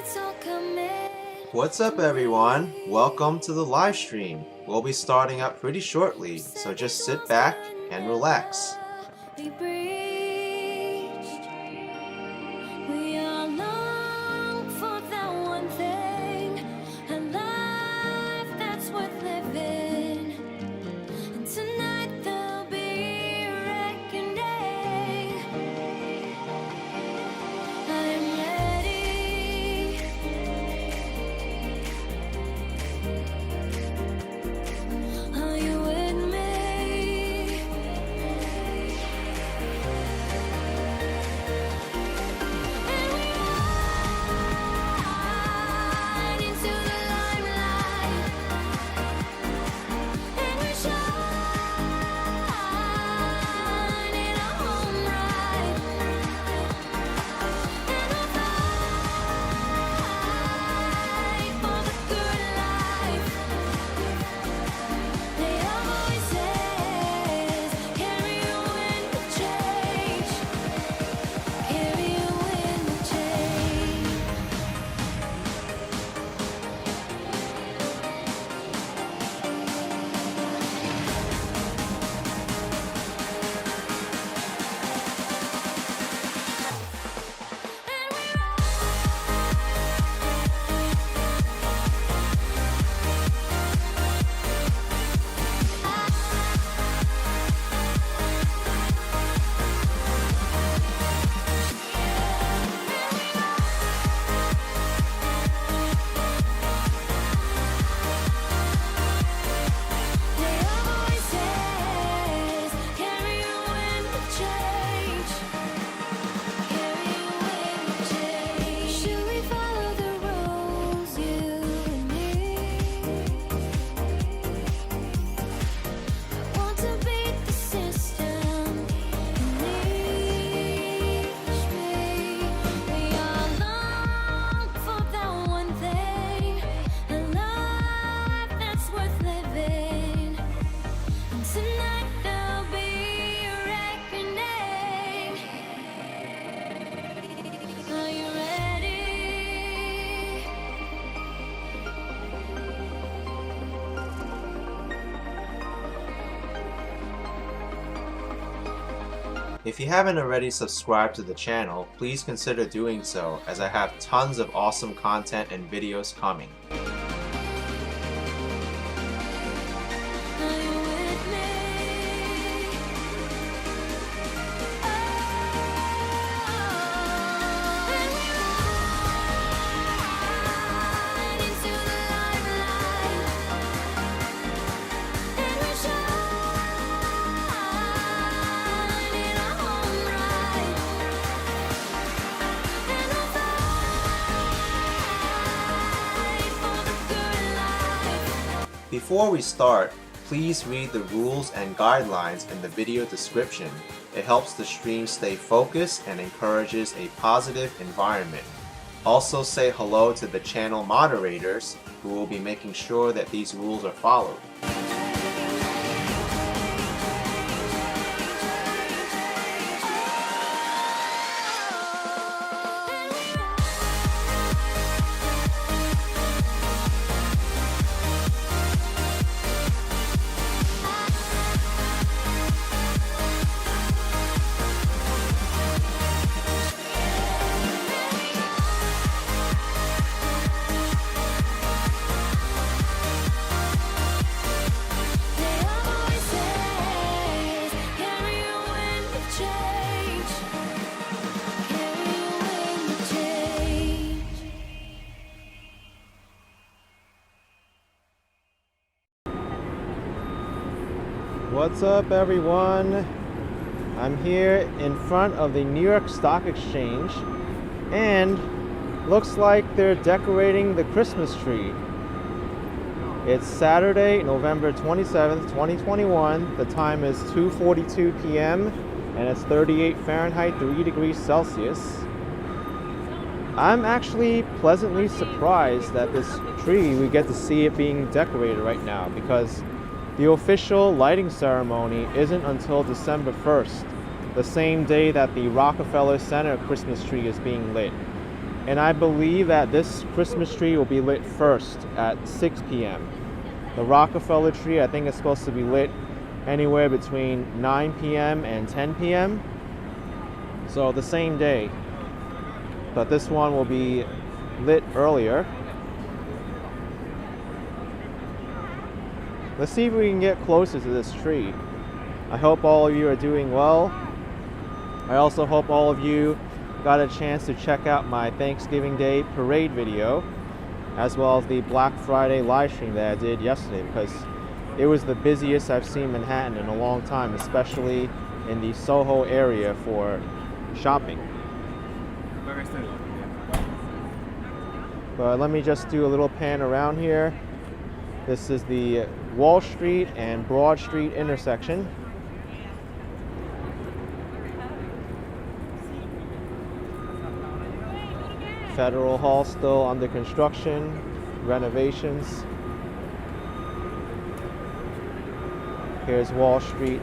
it's all coming. What's up, everyone? Welcome to the live stream. We'll be starting up pretty shortly, so just sit back and relax. We breached. We all long for that one thing, a life that's worth living. And tonight there'll be a reckoning. I'm ready. Are you with me? And we ride into the limelight, and we shine in our home right, and we'll fight for the good life. They are voices, carry you in the change, carry you in the change. They are voices, carry you in the change, carry you in the change. Should we follow the rules, you and me? Want to beat the system and reach me? We all long for that one thing, a life that's worth living. And tonight there'll be a reckoning. Are you ready? If you haven't already subscribed to the channel, please consider doing so, as I have tons of awesome content and videos coming. Are you with me? And we ride into the limelight, and we shine in our home right, and we'll fight for the good life. Before we start, please read the rules and guidelines in the video description. It helps the stream stay focused and encourages a positive environment. Also say hello to the channel moderators, who will be making sure that these rules are followed. They are voices, carry you in the change, carry you in the change. What's up, everyone? I'm here in front of the New York Stock Exchange, and looks like they're decorating the Christmas tree. It's Saturday, November 27th, 2021. The time is 2:42 p.m. and it's 38 Fahrenheit, 3 degrees Celsius. I'm actually pleasantly surprised that this tree, we get to see it being decorated right now, because the official lighting ceremony isn't until December 1st, the same day that the Rockefeller Center Christmas tree is being lit. And I believe that this Christmas tree will be lit first at 6 p.m. The Rockefeller tree, I think, is supposed to be lit anywhere between 9 p.m. and 10 p.m. So the same day. But this one will be lit earlier. Let's see if we can get closer to this tree. I hope all of you are doing well. I also hope all of you got a chance to check out my Thanksgiving Day parade video, as well as the Black Friday live stream that I did yesterday, because it was the busiest I've seen Manhattan in a long time, especially in the Soho area for shopping. But let me just do a little pan around here. This is the Wall Street and Broad Street intersection. Federal Hall still under construction, renovations. Here's Wall Street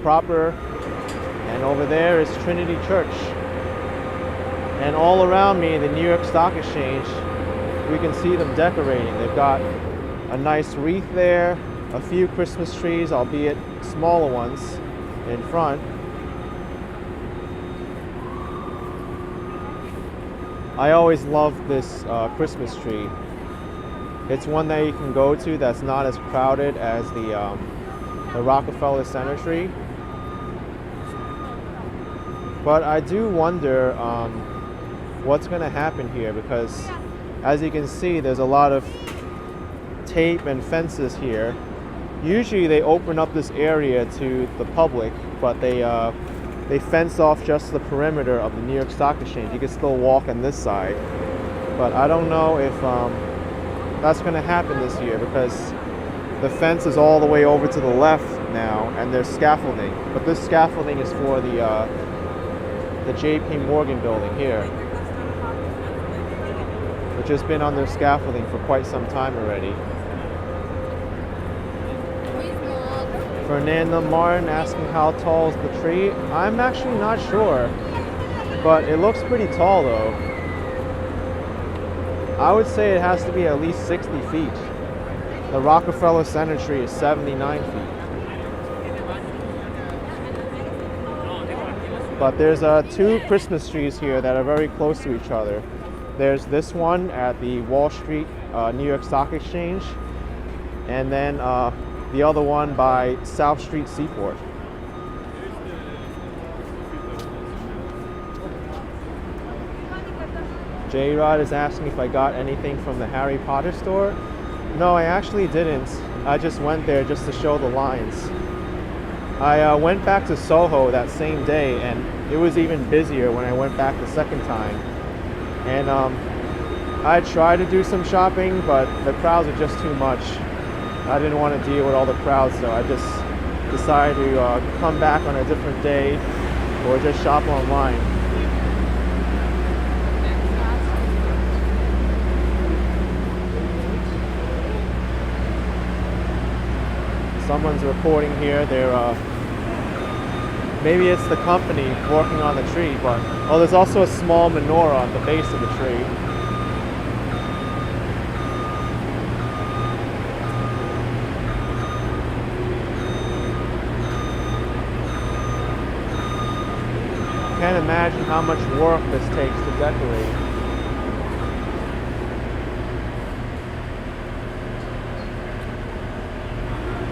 proper, and over there is Trinity Church. And all around me, the New York Stock Exchange, we can see them decorating. They've got a nice wreath there, a few Christmas trees, albeit smaller ones, in front. I always love this Christmas tree. It's one that you can go to that's not as crowded as the Rockefeller Center tree. But I do wonder what's going to happen here, because as you can see, there's a lot of tape and fences here. Usually they open up this area to the public, but they fence off just the perimeter of the New York Stock Exchange. You can still walk on this side, but I don't know if that's going to happen this year, because the fence is all the way over to the left now, and there's scaffolding. But this scaffolding is for the J.P. Morgan building here, which has been under scaffolding for quite some time already. Fernanda Martin asking how tall is the tree. I'm actually not sure, but it looks pretty tall though. I would say it has to be at least 60 feet. The Rockefeller Center tree is 79 feet. But there's two Christmas trees here that are very close to each other. There's this one at the Wall Street, New York Stock Exchange, and then the other one by South Street Seaport. J-Rod is asking if I got anything from the Harry Potter store. No, I actually didn't. I just went there just to show the lines. I went back to Soho that same day, and it was even busier when I went back the second time. And I tried to do some shopping, but the crowds are just too much. I didn't want to deal with all the crowds, so I just decided to come back on a different day or just shop online. Someone's reporting here. They're maybe it's the company working on the tree, but oh, there's also a small menorah at the base of the tree. Can't imagine how much work this takes to decorate.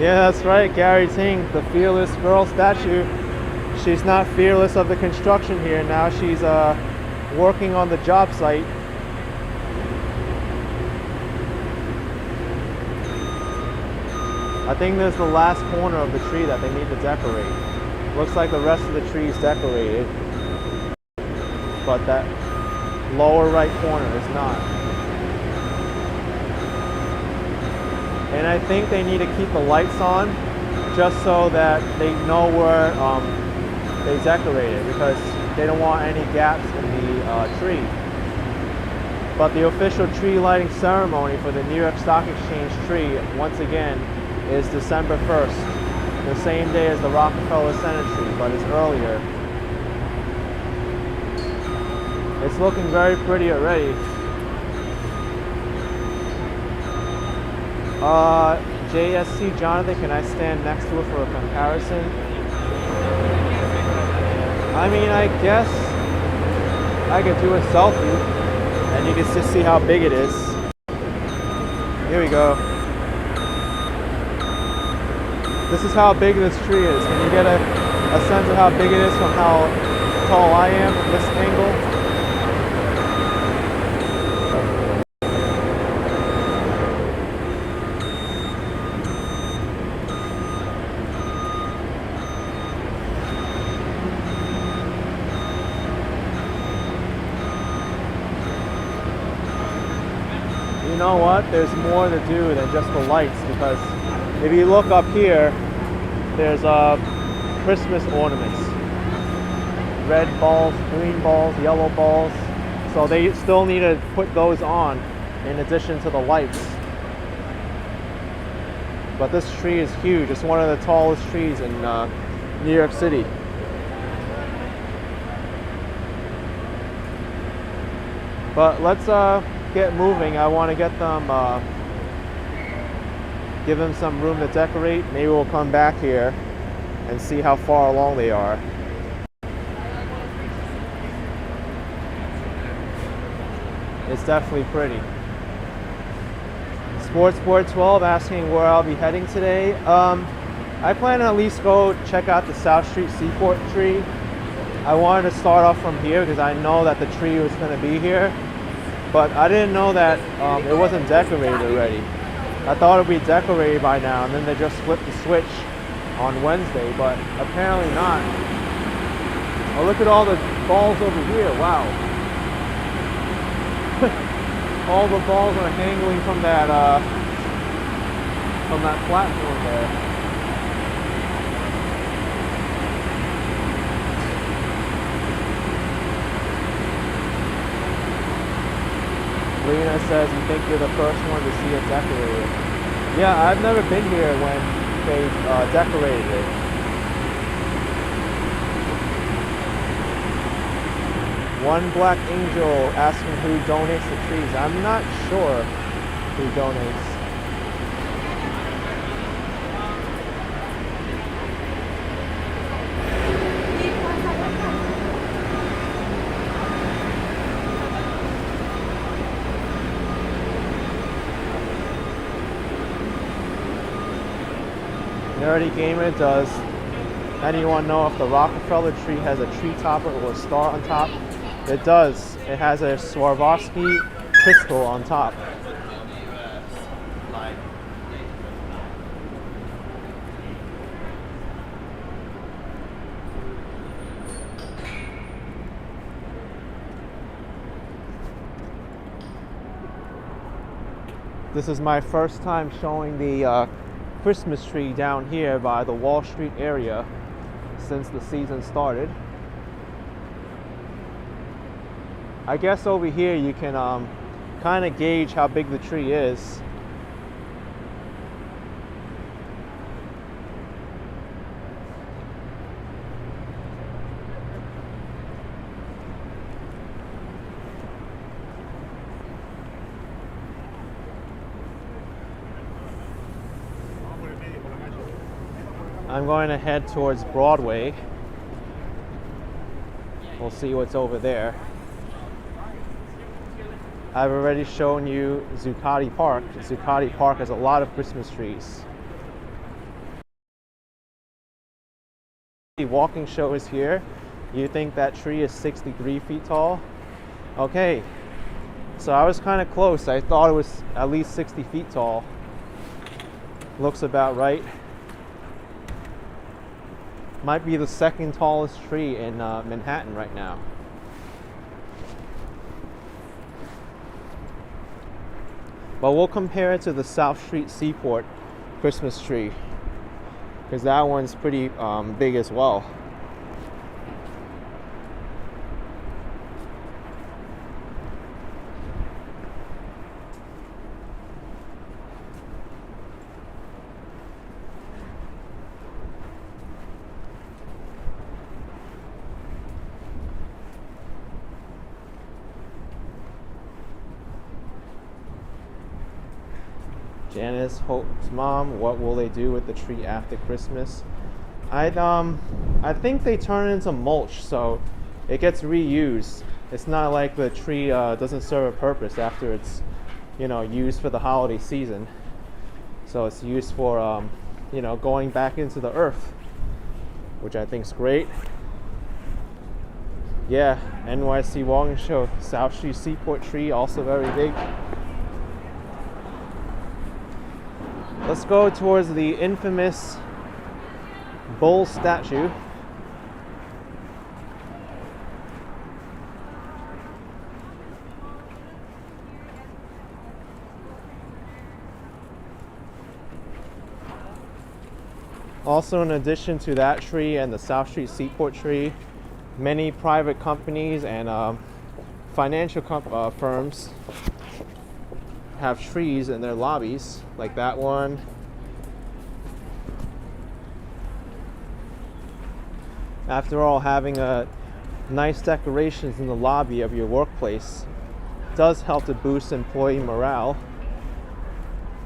Yeah, that's right, Gary Ting, the fearless girl statue. She's not fearless of the construction here. Now she's working on the job site. I think there's the last corner of the tree that they need to decorate. Looks like the rest of the tree is decorated, but that lower right corner is not. And I think they need to keep the lights on just so that they know where they decorated, because they don't want any gaps in the tree. But the official tree lighting ceremony for the New York Stock Exchange tree, once again, is December 1st, the same day as the Rockefeller Center tree, but it's earlier. It's looking very pretty already. JSC Jonathan, can I stand next to it for a comparison? I mean, I guess I could do a selfie and you can just see how big it is. Here we go. This is how big this tree is. Can you get a sense of how big it is from how tall I am from this angle? You know what? There's more to do than just the lights, because if you look up here, there's Christmas ornaments. Red balls, green balls, yellow balls. So they still need to put those on in addition to the lights. But this tree is huge. It's one of the tallest trees in New York City. But let's get moving. I want to get them, give them some room to decorate. Maybe we'll come back here and see how far along they are. It's definitely pretty. Sportsport 12 asking where I'll be heading today. I plan to at least go check out the South Street Seaport tree. I wanted to start off from here because I know that the tree was going to be here. But I didn't know that it wasn't decorated already. I thought it would be decorated by now, and then they just flipped the switch on Wednesday, but apparently not. Oh, look at all the balls over here, wow. All the balls are hanging from that platform there. Lena says, you think you're the first one to see it decorated. Yeah, I've never been here when they decorated it. One Black Angel asking who donates the trees. I'm not sure who donates. Nerdy Gamer, does anyone know if the Rockefeller tree has a tree topper or a star on top? It does. It has a Swarovski crystal on top. This is my first time showing the Christmas tree down here by the Wall Street area since the season started. I guess over here you can kind of gauge how big the tree is. I'm going to head towards Broadway. We'll see what's over there. I've already shown you Zuccotti Park. Zuccotti Park has a lot of Christmas trees. The walking show is here. You think that tree is 63 feet tall? Okay, so I was kind of close. I thought it was at least 60 feet tall. Looks about right. Might be the second tallest tree in Manhattan right now. But we'll compare it to the South Street Seaport Christmas tree, because that one's pretty big as well. Janice Hope's mom, what will they do with the tree after Christmas? I think they turn it into mulch, so it gets reused. It's not like the tree doesn't serve a purpose after it's, used for the holiday season. So it's used for, going back into the earth, which I think is great. Yeah, NYC walking show. South Street Seaport tree, also very big. Let's go towards the infamous bull statue. Also, in addition to that tree and the South Street Seaport tree, many private companies and financial firms have trees in their lobbies, like that one. After all, having nice decorations in the lobby of your workplace does help to boost employee morale.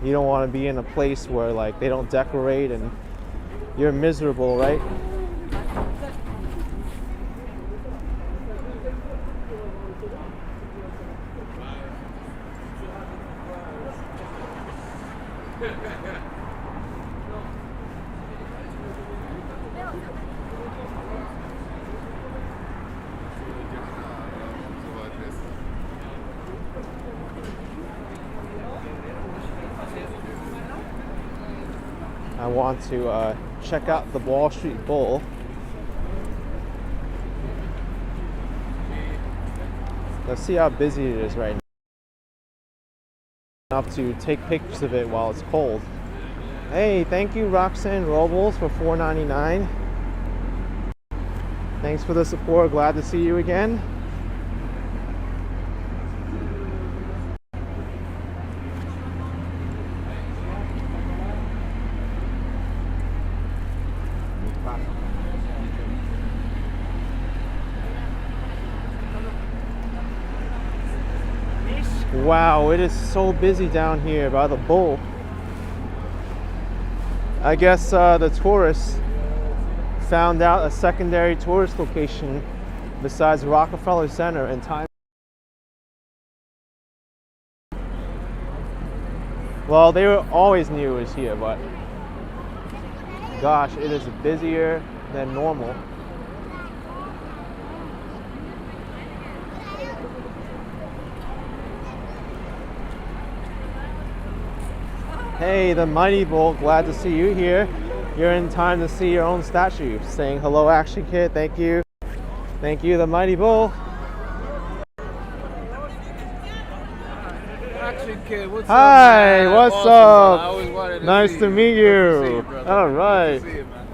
You don't want to be in a place where they don't decorate and you're miserable, right? I want to check out the Wall Street Bull. Let's see how busy it is right now. Enough to take pictures of it while it's cold. Hey, thank you Roxanne Robles for $4.99. Thanks for the support. Glad to see you again. Wow, it is so busy down here by the bull. I guess the tourists found out a secondary tourist location besides Rockefeller Center in time. Well, they always knew it was here, but gosh, it is busier than normal. Hey, the Mighty Bull, glad to see you here. You're in time to see your own statue. Saying hello, Action Kid, thank you. Thank you, the Mighty Bull. Action Kid, what's Hi, up, man? what's Awesome, up? I always wanted to Nice see to you. meet Good to see you. brother. All Good right. to see you, man.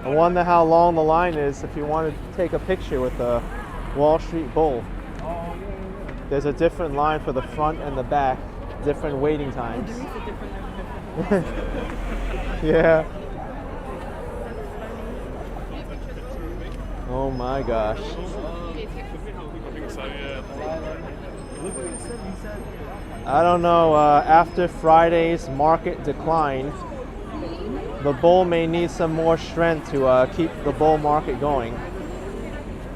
I wonder how long the line is if you want to take a picture with the Wall Street Bull. There's a different line for the front and the back, different waiting times. Yeah. Oh my gosh. I don't know, after Friday's market decline, the bull may need some more strength to keep the bull market going.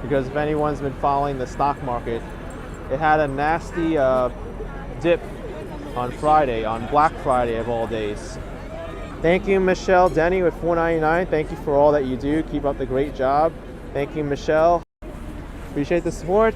Because if anyone's been following the stock market, it had a nasty dip on Friday, on Black Friday of all days. Thank you, Michelle Denny with $4.99. Thank you for all that you do. Keep up the great job. Thank you, Michelle. Appreciate the support.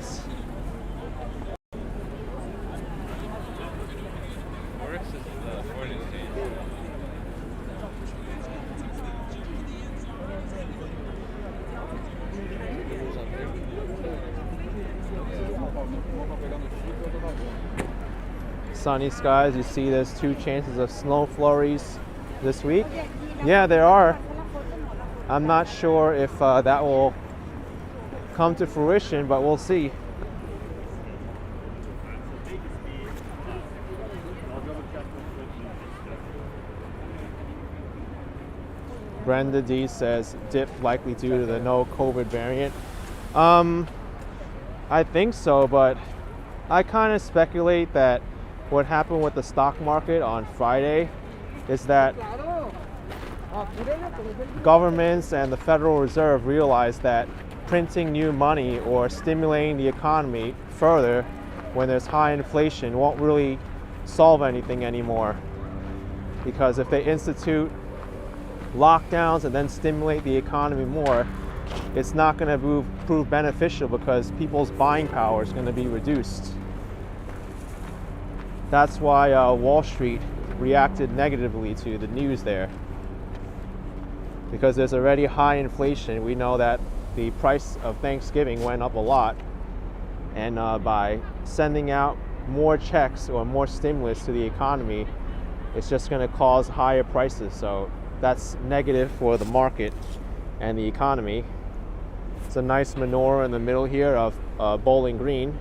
Sunny skies. You see there's 2 chances of snow flurries this week. Yeah, there are. I'm not sure if that will come to fruition, but we'll see. Brenda D says dip likely due to the no COVID variant. I think so, but I kind of speculate that what happened with the stock market on Friday is that governments and the Federal Reserve realized that printing new money or stimulating the economy further when there's high inflation won't really solve anything anymore. Because if they institute lockdowns and then stimulate the economy more, it's not going to prove beneficial because people's buying power is going to be reduced. That's why Wall Street reacted negatively to the news there. Because there's already high inflation. We know that the price of Thanksgiving went up a lot. And by sending out more checks or more stimulus to the economy, it's just going to cause higher prices. So that's negative for the market and the economy. It's a nice menorah in the middle here of Bowling Green.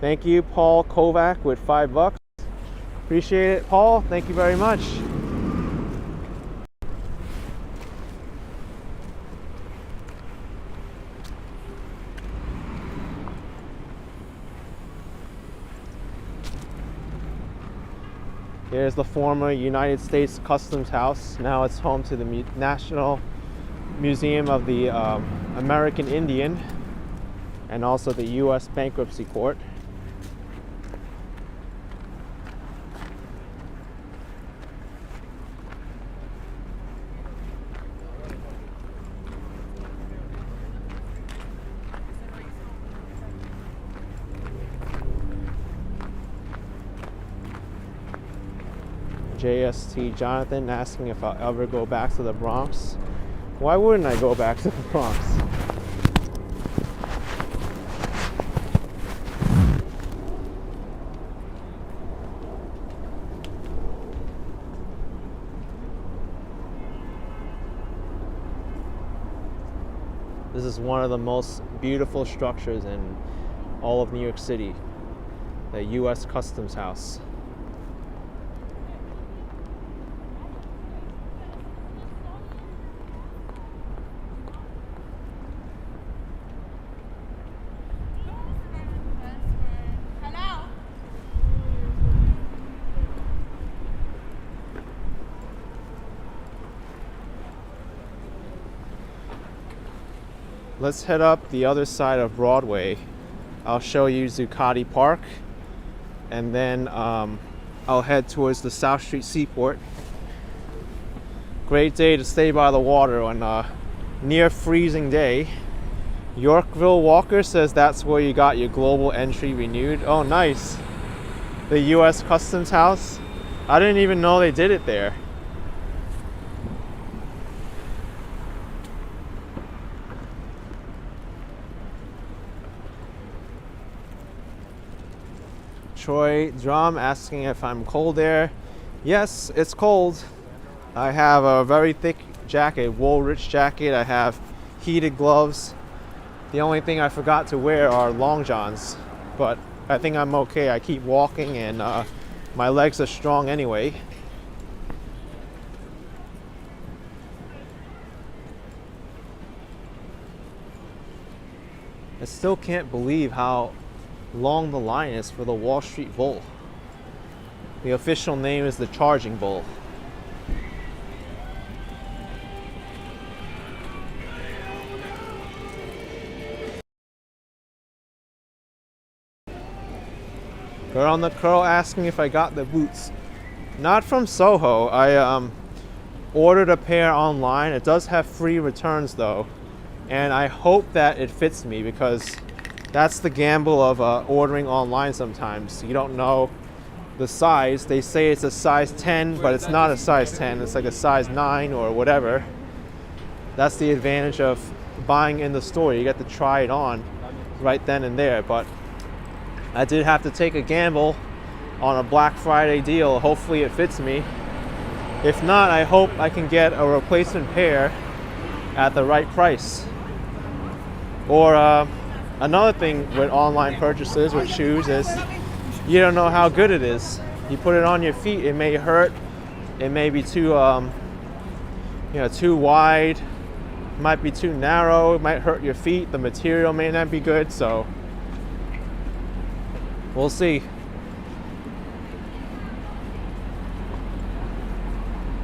Thank you, Paul Kovac, with $5. Appreciate it, Paul. Thank you very much. Here's the former United States Customs House. Now it's home to the National Museum of the American Indian and also the U.S. Bankruptcy Court. JST Jonathan asking if I'll ever go back to the Bronx. Why wouldn't I go back to the Bronx? This is one of the most beautiful structures in all of New York City, the U.S. Customs House. Let's head up the other side of Broadway. I'll show you Zuccotti Park, and then I'll head towards the South Street Seaport. Great day to stay by the water on a near freezing day. Yorkville Walker says that's where you got your global entry renewed. Oh, nice. The U.S. Customs House. I didn't even know they did it there. Troy Drum asking if I'm cold there. Yes, it's cold. I have a very thick jacket, Woolrich jacket. I have heated gloves. The only thing I forgot to wear are long johns, but I think I'm okay. I keep walking and my legs are strong anyway. I still can't believe how long the line is for the Wall Street Bull. The official name is the Charging Bull. Girl on the Curl asking if I got the boots. Not from Soho. I ordered a pair online. It does have free returns though, and I hope that it fits me because that's the gamble of ordering online sometimes. You don't know the size. They say it's a size 10, but it's not a size 10. It's like a size 9 or whatever. That's the advantage of buying in the store. You get to try it on right then and there. But I did have to take a gamble on a Black Friday deal. Hopefully it fits me. If not, I hope I can get a replacement pair at the right price. Or another thing with online purchases with shoes is you don't know how good it is. You put it on your feet, it may hurt, it may be too too wide, it might be too narrow, it might hurt your feet, the material may not be good, so we'll see.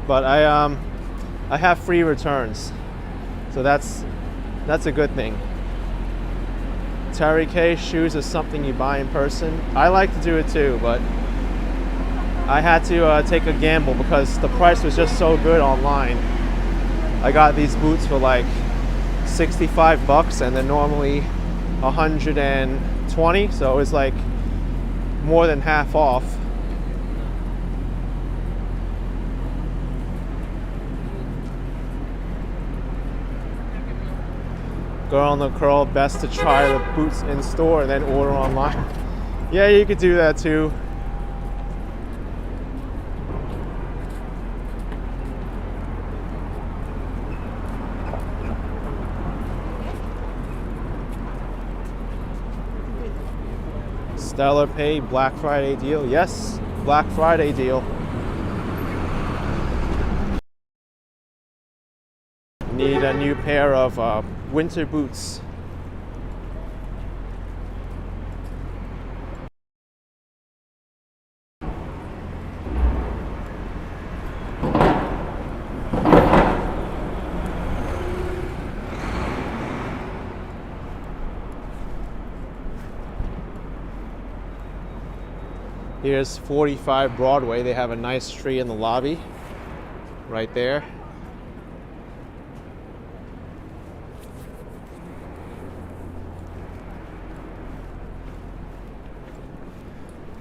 but I have free returns, so that's a good thing. Terry K, shoes is something you buy in person. I like to do it too, but I had to take a gamble because the price was just so good online. I got these boots for like $65 and they're normally 120, so it was like more than half off. Girl on the curl, best to try the boots in store and then order online. Yeah, you could do that too. Stellar Pay Black Friday deal. Yes, Black Friday deal. Need a new pair of winter boots. Here's 45 Broadway. They have a nice tree in the lobby right there.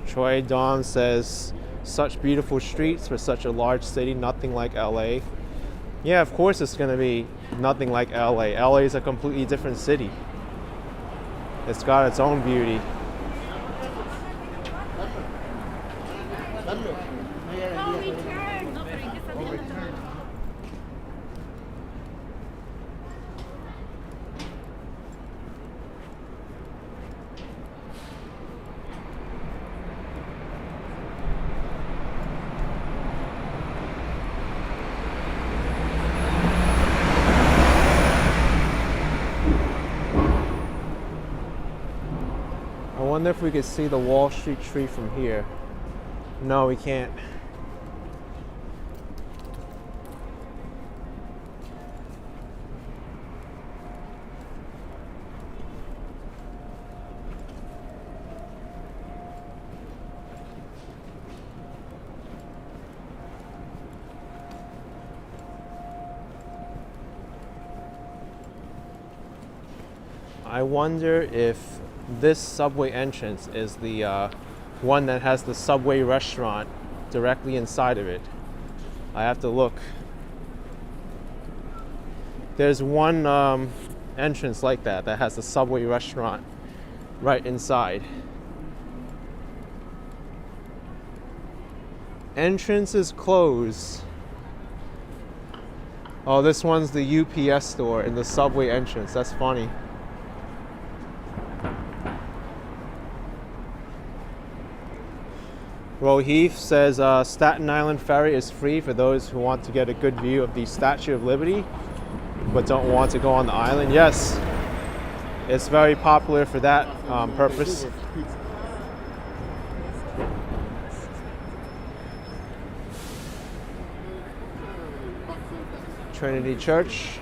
Troy Dawn says, such beautiful streets for such a large city, nothing like LA. Yeah, of course it's going to be nothing like LA. LA is a completely different city. It's got its own beauty. I wonder if we could see the Wall Street tree from here. No, we can't. I wonder if this subway entrance is the one that has the Subway restaurant directly inside of it. I have to look. There's one entrance like that that has the Subway restaurant right inside. Entrance is closed. Oh, this one's the UPS store in the Subway entrance. That's funny. Rohith says Staten Island Ferry is free for those who want to get a good view of the Statue of Liberty but don't want to go on the island. Yes, it's very popular for that purpose. Trinity Church.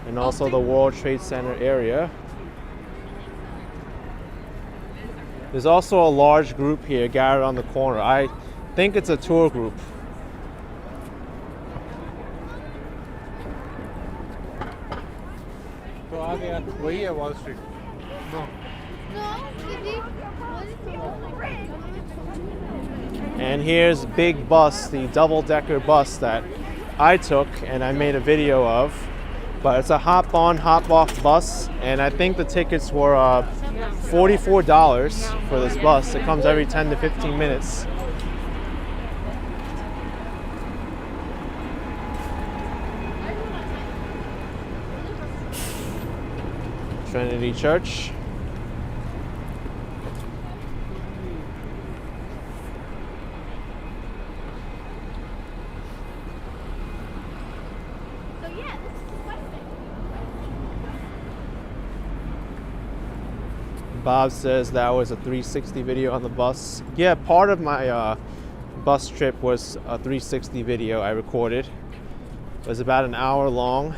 And also the World Trade Center area. There's also a large group here gathered on the corner. I think it's a tour group. वही है Wall Street. And here's Big Bus, the double-decker bus that I took and I made a video of. But it's a hop-on, hop-off bus, and I think the tickets were $44 for this bus. It comes every 10 to 15 minutes. Trinity Church. Bob says that was a 360 video on the bus. Yeah, part of my bus trip was a 360 video I recorded. It was about an hour long.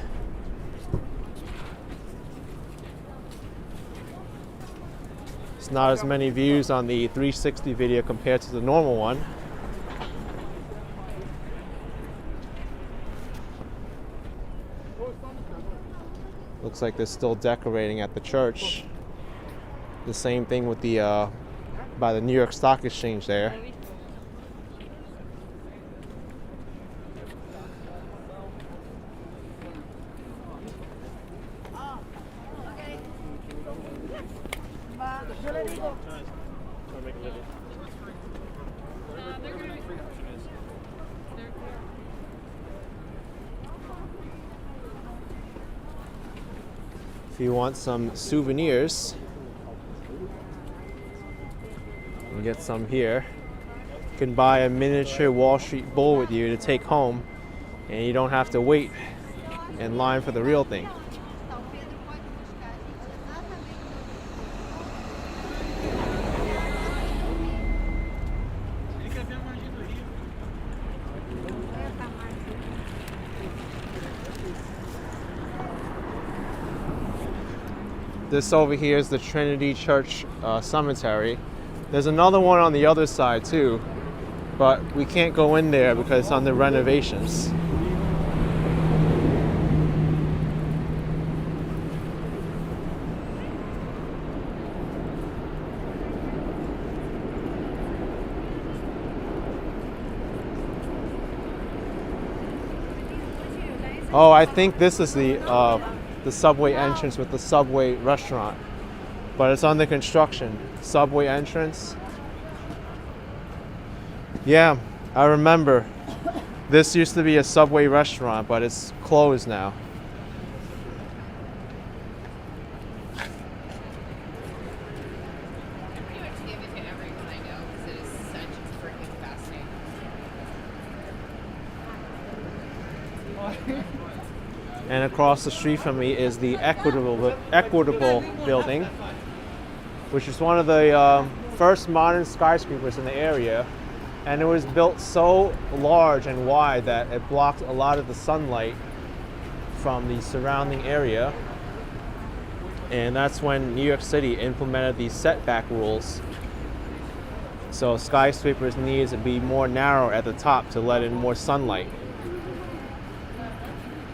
It's not as many views on the 360 video compared to the normal one. Looks like they're still decorating at the church. The same thing with the by the New York Stock Exchange there. If you want some souvenirs, you can get some here. You can buy a miniature Wall Street bull with you to take home, and you don't have to wait in line for the real thing. This over here is the Trinity Church cemetery. There's another one on the other side too, but we can't go in there because it's under renovations. Oh, I think this is the Subway entrance with the Subway restaurant, but it's under construction. Subway entrance. Yeah, I remember. This used to be a Subway restaurant, but it's closed now. Pretty much give it to everyone I know because it is such freaking fascinating. And across the street from me is the Equitable building, which is one of the first modern skyscrapers in the area. And it was built so large and wide that it blocked a lot of the sunlight from the surrounding area. And that's when New York City implemented these setback rules. So skyscrapers needed to be more narrow at the top to let in more sunlight.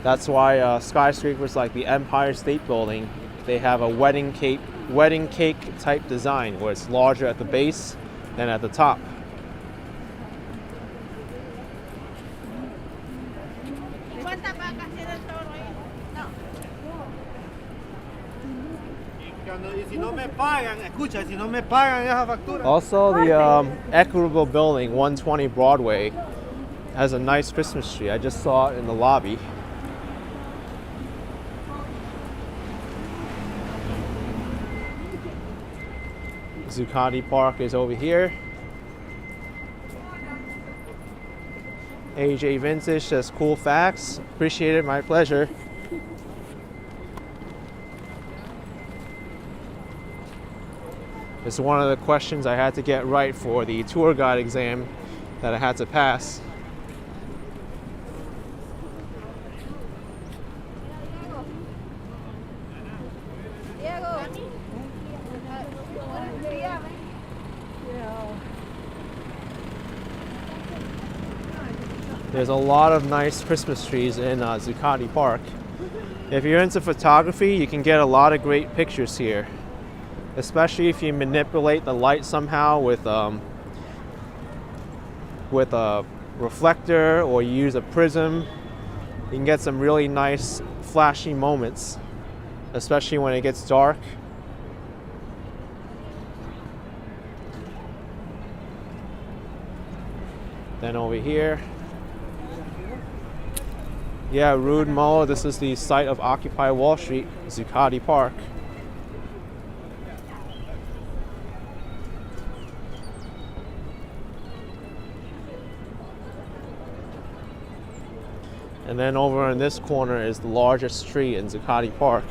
That's why skyscrapers like the Empire State Building, they have a wedding cake type design where it's larger at the base than at the top. Also, the Equitable building, 120 Broadway, has a nice Christmas tree. I just saw it in the lobby. Zuccotti Park is over here. AJ Vintage says cool facts. Appreciate it, my pleasure. It's one of the questions I had to get right for the tour guide exam that I had to pass. There's a lot of nice Christmas trees in Zuccotti Park. If you're into photography, you can get a lot of great pictures here, especially if you manipulate the light somehow with a reflector or you use a prism. You can get some really nice flashy moments, especially when it gets dark. Then over here, yeah, Rude Mo, this is the site of Occupy Wall Street, Zuccotti Park. And then over in this corner is the largest tree in Zuccotti Park.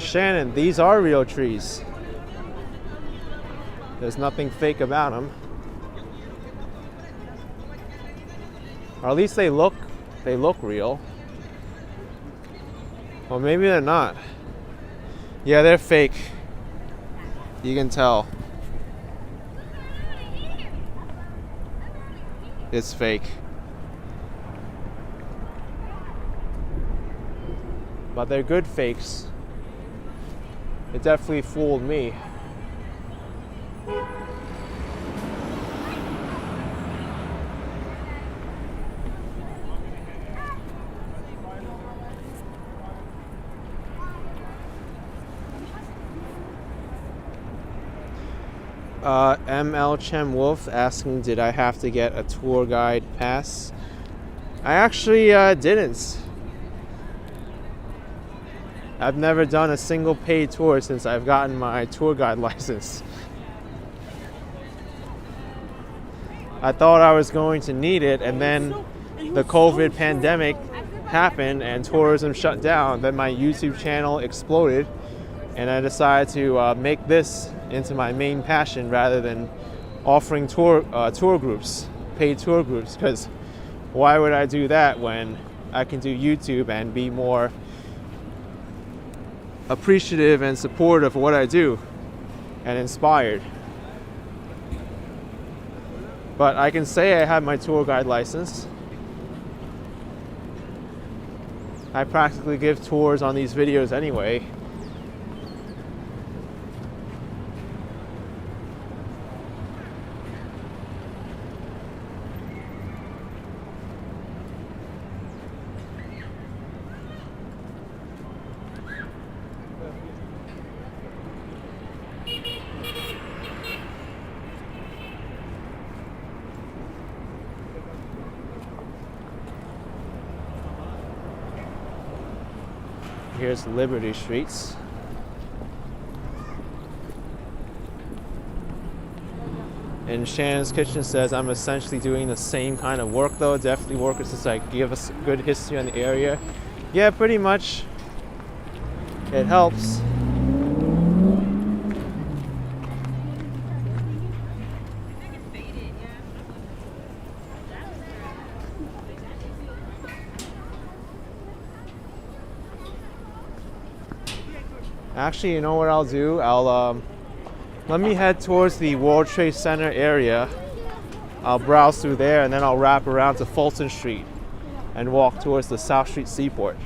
Shannon, these are real trees. There's nothing fake about them. Or at least they look real. Or maybe they're not. Yeah, they're fake. You can tell. It's fake. But they're good fakes. It definitely fooled me. ML Chem Wolf asking, did I have to get a tour guide pass? I actually didn't. I've never done a single paid tour since I've gotten my tour guide license. I thought I was going to need it, and then the COVID pandemic happened and tourism shut down. Then my YouTube channel exploded, and I decided to make this into my main passion rather than offering tour groups, paid tour groups, because why would I do that when I can do YouTube and be more appreciative and supportive of what I do and inspired. But I can say I have my tour guide license. I practically give tours on these videos anyway. Here's Liberty Streets. And Shannon's Kitchen says, I'm essentially doing the same kind of work though. Definitely workers since I give us good history on the area. Yeah, pretty much. It helps. Actually, you know what I'll do? Let me head towards the World Trade Center area. I'll browse through there and then I'll wrap around to Fulton Street and walk towards the South Street Seaport.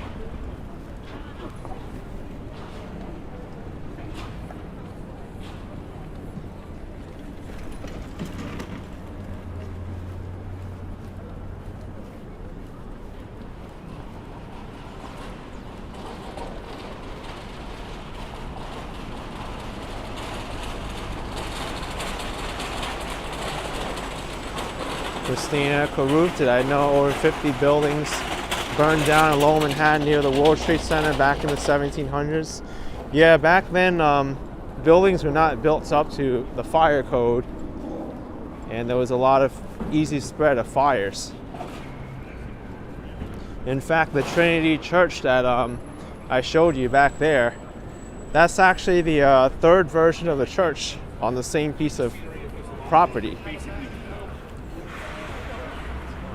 Christina Carruth, did I know over 50 buildings burned down in Lower Manhattan near the World Trade Center back in the 1700s? Yeah, back then buildings were not built up to the fire code, and there was a lot of easy spread of fires. In fact, the Trinity Church that I showed you back there, that's actually the third version of the church on the same piece of property.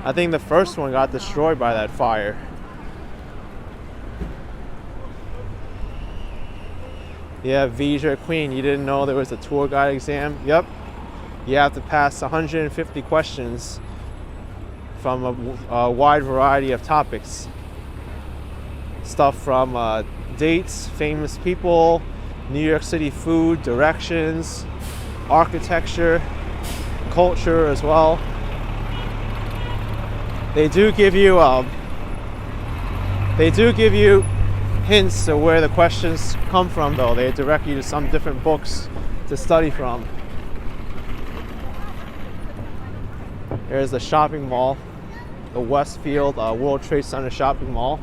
I think the first one got destroyed by that fire. Yeah, Vija Queen, you didn't know there was a tour guide exam? Yep. You have to pass 150 questions from a wide variety of topics. Stuff from dates, famous people, New York City food, directions, architecture, culture as well. They do give you hints of where the questions come from, though. They direct you to some different books to study from. There's the shopping mall, the Westfield World Trade Center shopping mall.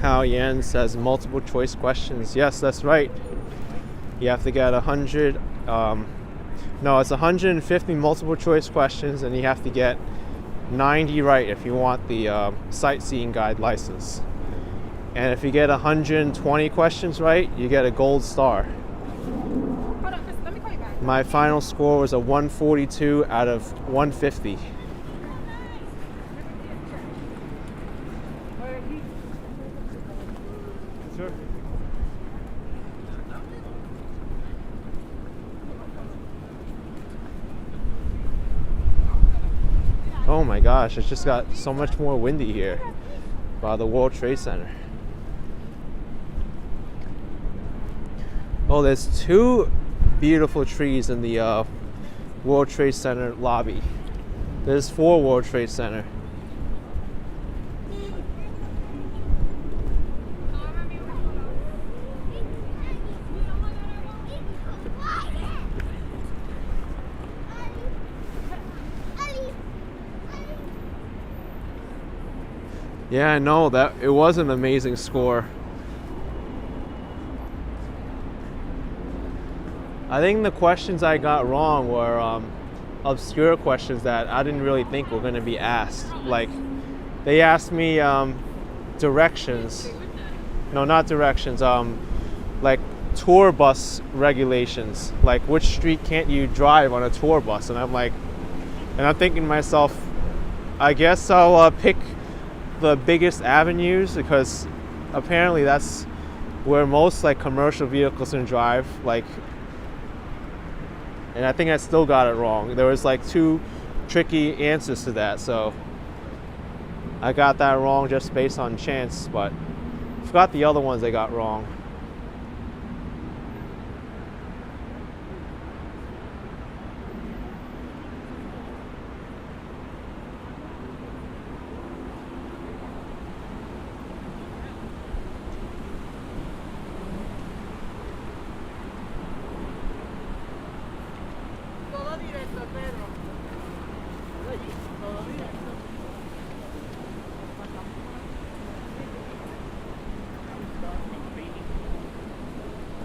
Hao Yan says multiple choice questions. Yes, that's right. You have to get 100, no, it's 150 multiple choice questions, and you have to get 90 right if you want the sightseeing guide license. And if you get 120 questions right, you get a gold star. Hold on, let me call you back. My final score was a 142 out of 150. Oh my gosh, it's just got so much more windy here by the World Trade Center. Oh, there's two beautiful trees in the World Trade Center lobby. There's 4 World Trade Center. Yeah, I know that it was an amazing score. I think the questions I got wrong were obscure questions that I didn't really think were going to be asked. Like, they asked me directions. No, not directions. Like tour bus regulations. Like, which street can't you drive on a tour bus? And I'm thinking to myself, I guess I'll pick the biggest avenues, because apparently that's where most like commercial vehicles can drive. Like, and I think I still got it wrong. There was like 2 tricky answers to that, so I got that wrong just based on chance, but I forgot the other ones I got wrong.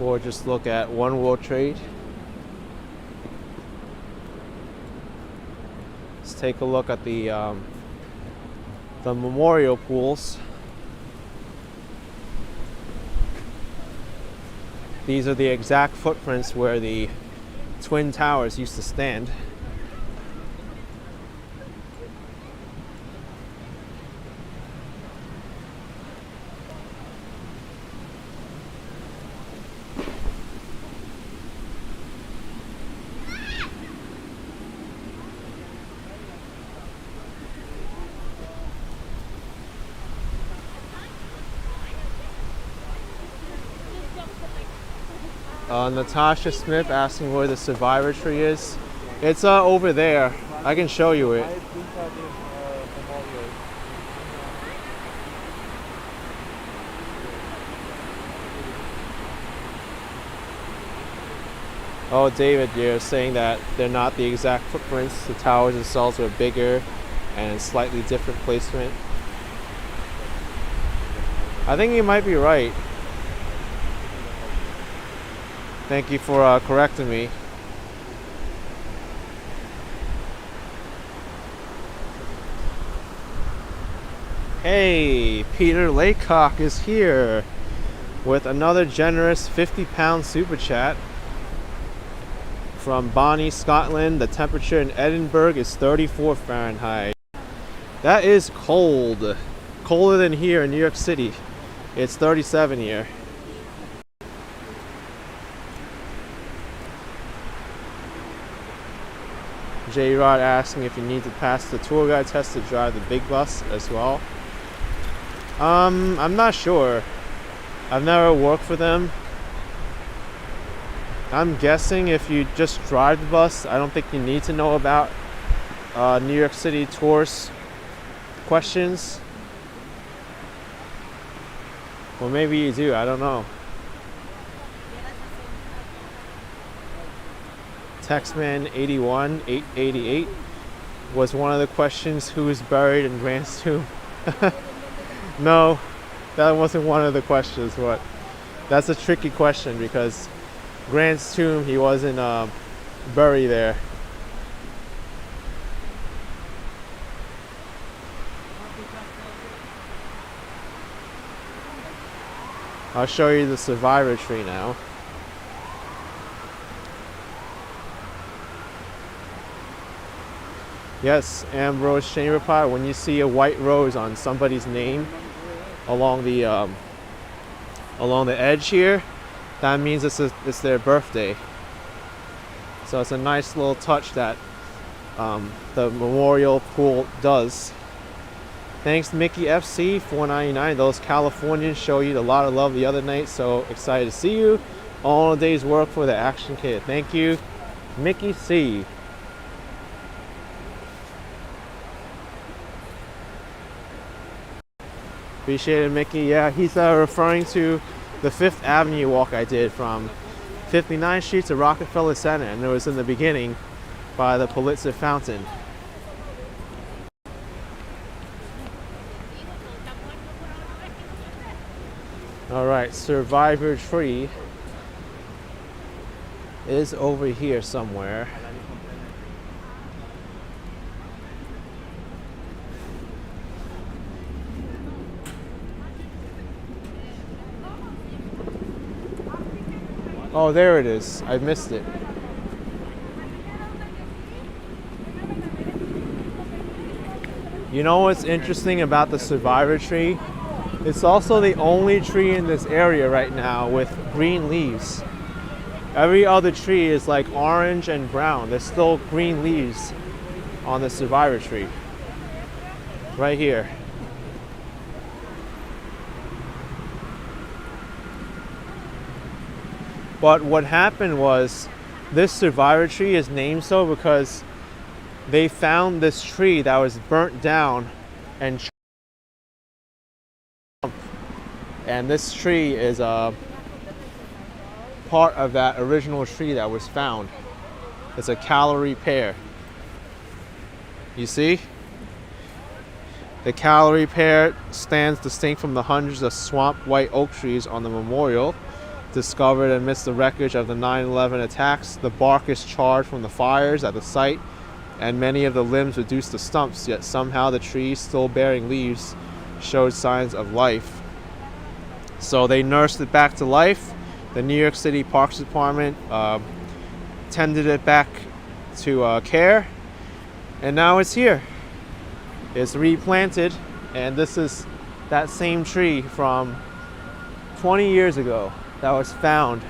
Or just look at One World Trade. Let's take a look at the memorial pools. These are the exact footprints where the Twin Towers used to stand. Natasha Smith asking where the survivor tree is. It's over there. I can show you it. Oh, David, you're saying that they're not the exact footprints. The towers themselves were bigger and slightly different placement. I think you might be right. Thank you for correcting me. Hey, Peter Laycock is here with another generous 50-pound super chat from Bonnie, Scotland. The temperature in Edinburgh is 34 Fahrenheit. That is cold. Colder than here in New York City. It's 37 here. J-Rod asking if you need to pass the tour guide test to drive the big bus as well. I'm not sure. I've never worked for them. I'm guessing if you just drive the bus, I don't think you need to know about New York City tours questions. Well, maybe you do, I don't know. Texman81888 was one of the questions, who is buried in Grant's tomb? No, That wasn't one of the questions, but that's a tricky question because Grant's tomb, he wasn't buried there. I'll show you the survivor tree now. Yes, Ambrose Chamber Pot. When you see a white rose on somebody's name along the edge here, that means it's their birthday. So it's a nice little touch that the memorial pool does. Thanks Mickey FC $4.99. Those Californians show you a lot of love the other night, so excited to see you. All a day's work for the Action Kid. Thank you, Mickey C. Appreciate it, Mickey. Yeah, he's referring to the 5th Avenue walk I did from 59th Street to Rockefeller Center, and it was in the beginning by the Pulitzer Fountain. All right, survivor tree is over here somewhere. Oh, there it is. I missed it. You know what's interesting about the survivor tree? It's also the only tree in this area right now with green leaves. Every other tree is like orange and brown. There's still green leaves on the survivor tree. Right here. But what happened was this survivor tree is named so because they found this tree that was burnt down and this tree is a part of that original tree that was found. It's a calorie pear. You see? The calorie pear stands distinct from the hundreds of swamp white oak trees on the memorial. Discovered amidst the wreckage of the 9/11 attacks, the bark is charred from the fires at the site, and many of the limbs reduced to stumps, yet somehow the trees, still bearing leaves, showed signs of life. So they nursed it back to life. The New York City Parks Department tended it back to care, and now it's here. It's replanted, and this is that same tree from 20 years ago that was found,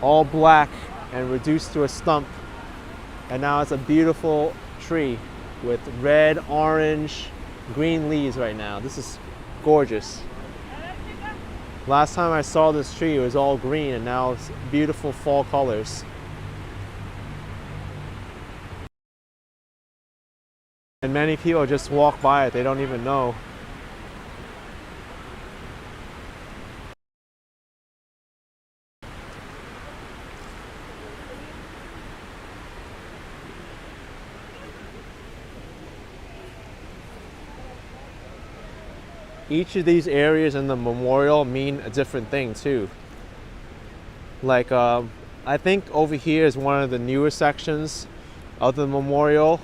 all black and reduced to a stump, and now it's a beautiful tree with red, orange, green leaves right now. This is gorgeous. Last time I saw this tree, it was all green, and now it's beautiful fall colors. And many people just walk by it, they don't even know. Each of these areas in the memorial mean a different thing too. Like I think over here is one of the newer sections of the memorial.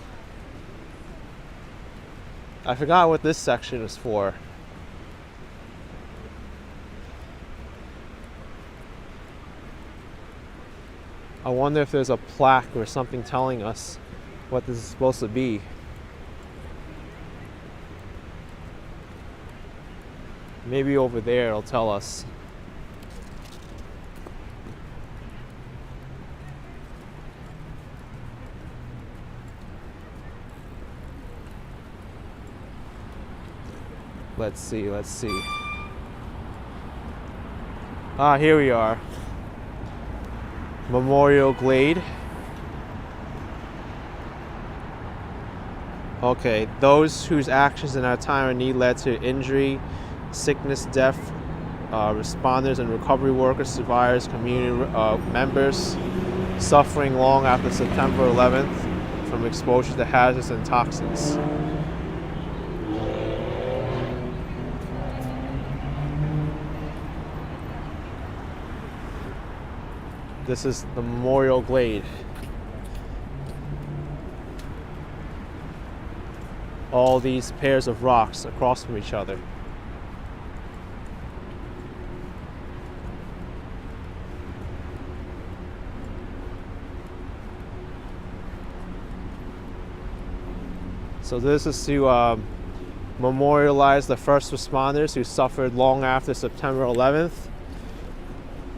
I forgot what this section is for. I wonder if there's a plaque or something telling us what this is supposed to be. Maybe over there it'll tell us. Let's see, let's see. Ah, here we are. Memorial Glade. Okay, those whose actions in our time of need led to injury, sickness, death, responders and recovery workers, survivors, community members suffering long after September 11th from exposure to hazards and toxins. This is the Memorial Glade. All these pairs of rocks across from each other. So this is to memorialize the first responders who suffered long after September 11th.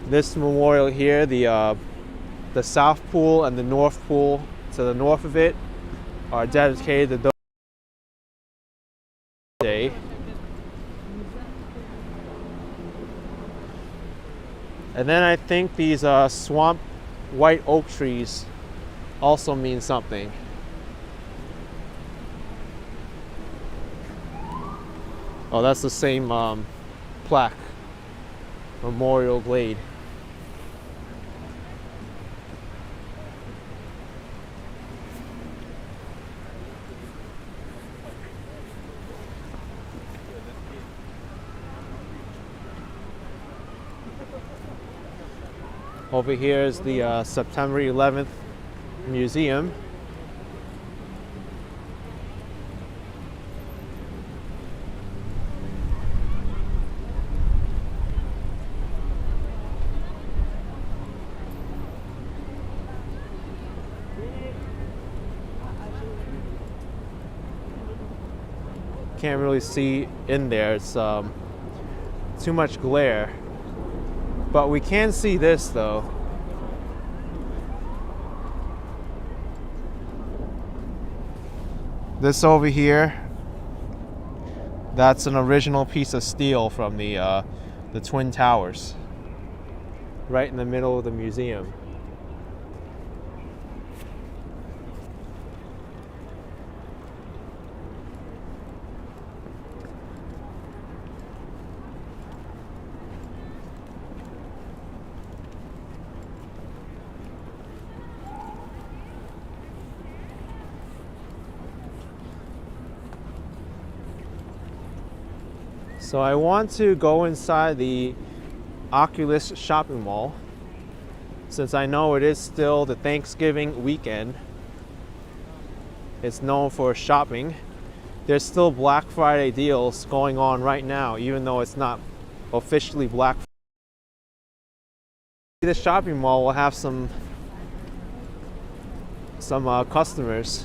This memorial here, the South Pool and the North Pool to the north of it, are dedicated to those day. And then I think these swamp white oak trees also mean something. Oh, that's the same plaque, Memorial Glade. Over here is the September 11th Museum. Can't really see in there, it's too much glare. But we can see this though. This over here, that's an original piece of steel from the Twin Towers, right in the middle of the museum. So I want to go inside the Oculus shopping mall, since I know it is still the Thanksgiving weekend. It's known for shopping. There's still Black Friday deals going on right now, even though it's not officially Black Friday. The shopping mall will have some customers,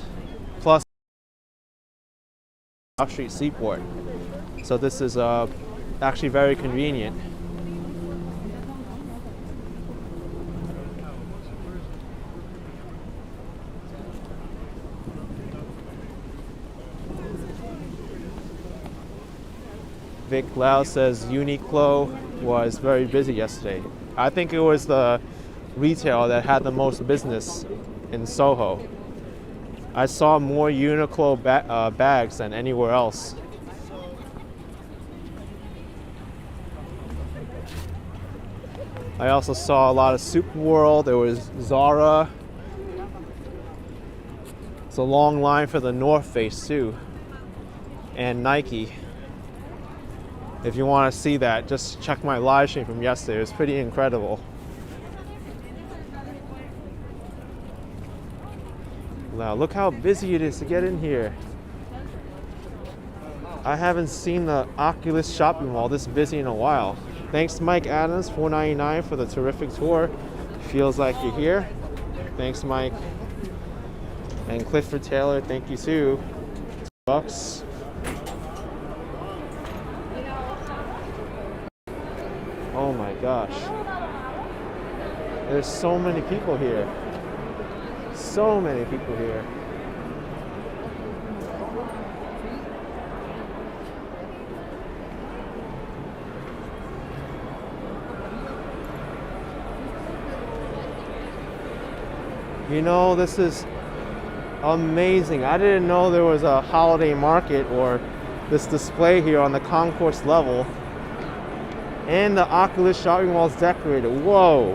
plus Street Seaport. So this is actually very convenient. Vic Lau says Uniqlo was very busy yesterday. I think it was the retail that had the most business in Soho. I saw more Uniqlo bags than anywhere else. I also saw a lot of Superworld. There was Zara. It's a long line for the North Face too, and Nike. If you want to see that, just check my live stream from yesterday. It was pretty incredible. Wow, look how busy it is to get in here. I haven't seen the Oculus shopping mall this busy in a while. Thanks to Mike Adams, $4.99 for the terrific tour. Feels like you're here. Thanks, Mike. And Clifford Taylor, thank you too. $2. Oh my gosh. There's so many people here. So many people here. You know, this is amazing. I didn't know there was a holiday market or this display here on the concourse level. And the Oculus shopping mall is decorated. Whoa.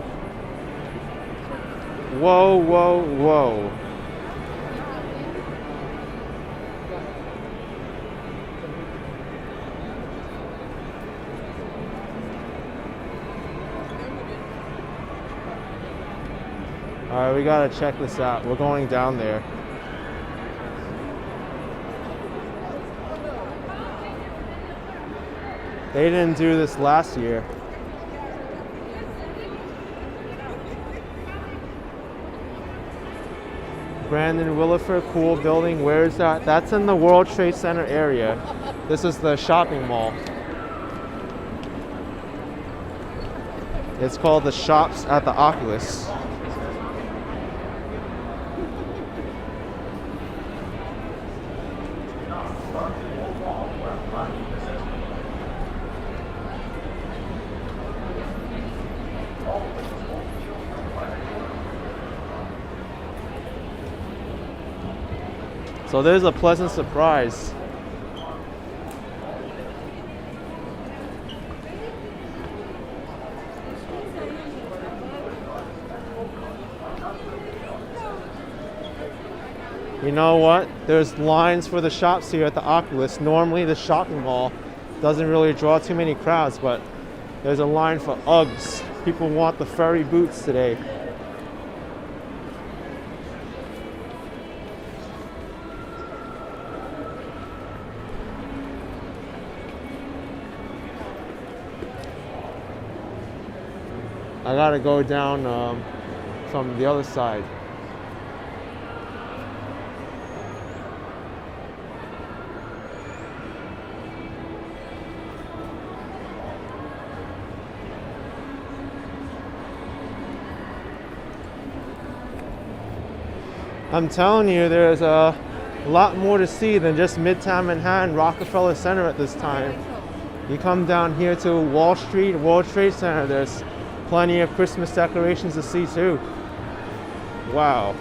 Whoa, whoa, whoa. Alright, we gotta check this out. We're going down there. They didn't do this last year. Brandon Williford, cool building. Where is that? That's in the World Trade Center area. This is the shopping mall. It's called the Shops at the Oculus. So there's a pleasant surprise. You know what? There's lines for the shops here at the Oculus. Normally the shopping mall doesn't really draw too many crowds, but there's a line for Uggs. People want the furry boots today. I gotta go down from the other side. I'm telling you, there's a lot more to see than just Midtown Manhattan, Rockefeller Center at this time. You come down here to Wall Street, World Trade Center, there's plenty of Christmas decorations to see too. Wow.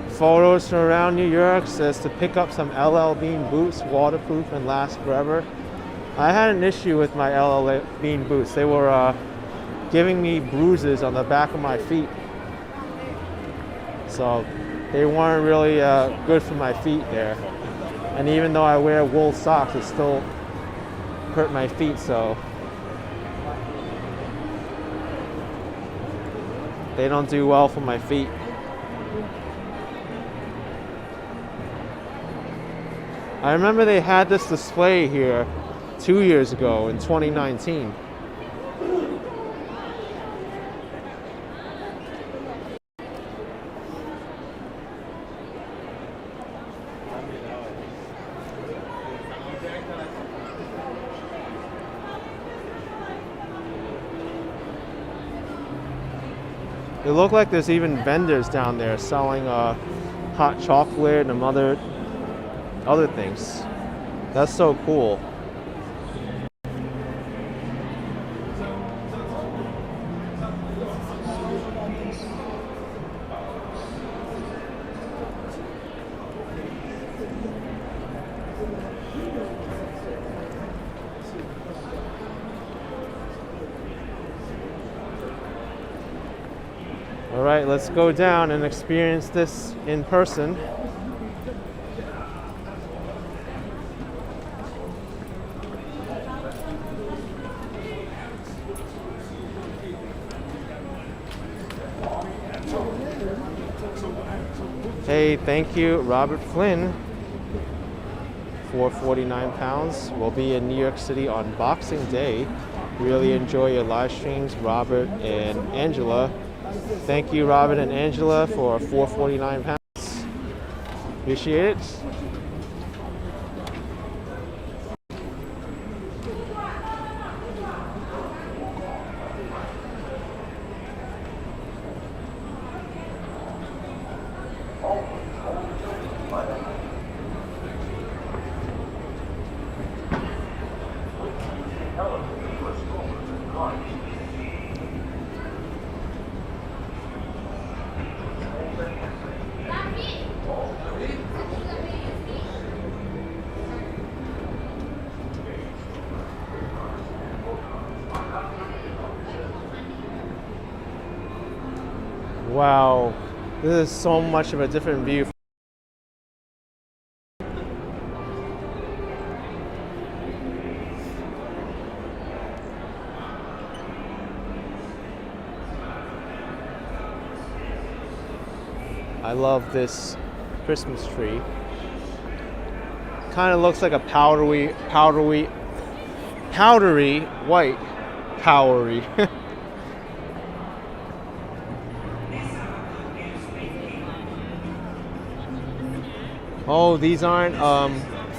Photos from around New York says to pick up some LL Bean boots, waterproof and last forever. I had an issue with my LL Bean boots. They were giving me bruises on the back of my feet. So they weren't really good for my feet there. And even though I wear wool socks, it still hurt my feet, so they don't do well for my feet. I remember they had this display here 2 years ago in 2019. It looked like there's even vendors down there selling hot chocolate and other things. That's so cool. All right, let's go down and experience this in person. Hey, thank you, Robert Flynn, for 49 pounds. We'll be in New York City on Boxing Day. Really enjoy your live streams, Robert and Angela. Thank you, Robert and Angela, for 449 pounds. Appreciate it. Wow, this is so much of a different view. I love this Christmas tree. Kind of looks like a powdery white powdery. Oh, these aren't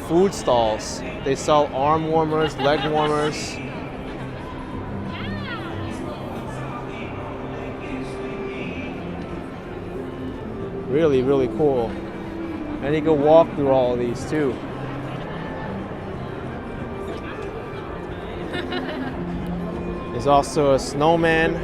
food stalls. They sell arm warmers, leg warmers. Really, really cool. And you can walk through all of these too. There's also a snowman.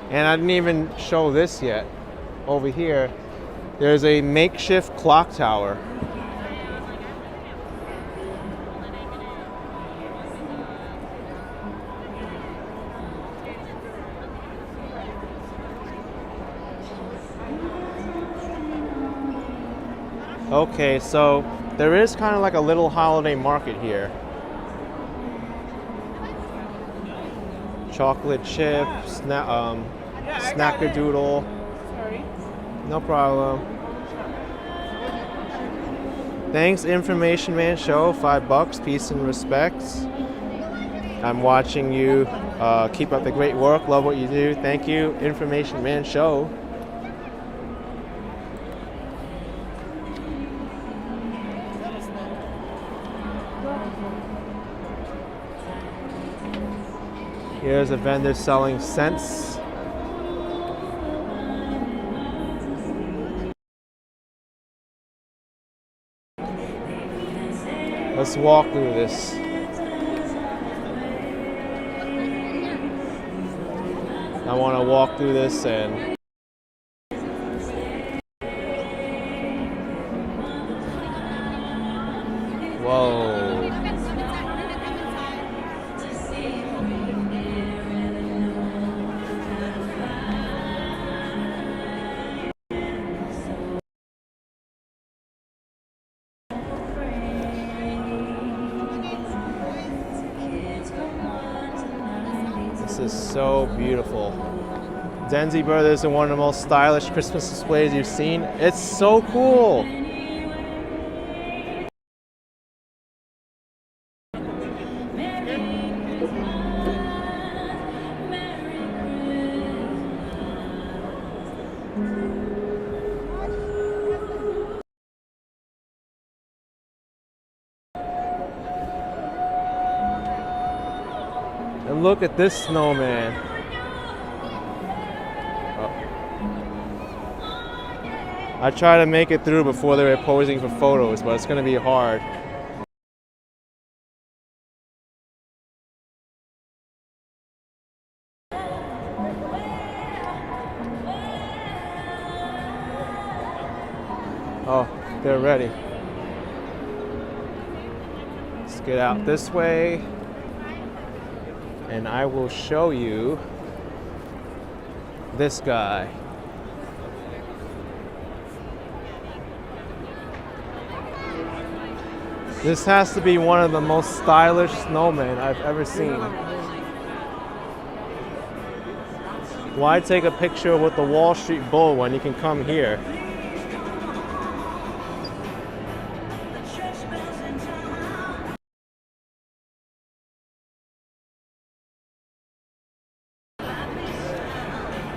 And I didn't even show this yet. Over here, there's a makeshift clock tower. Okay, so there is kind of like a little holiday market here. Chocolate chip, snackadoodle. Sorry. No problem. Thanks, Information Man Show. $5. Peace and respects. I'm watching you. Keep up the great work. Love what you do. Thank you, Information Man Show. Here's a vendor selling scents. Let's walk through this. I want to walk through this and whoa. This is so beautiful. Denzi Brothers are one of the most stylish Christmas displays you've seen. It's so cool. And look at this snowman. I try to make it through before they were posing for photos, but it's going to be hard. Oh, they're ready. Let's get out this way, and I will show you this guy. This has to be one of the most stylish snowmen I've ever seen. Why take a picture with the Wall Street Bull when you can come here?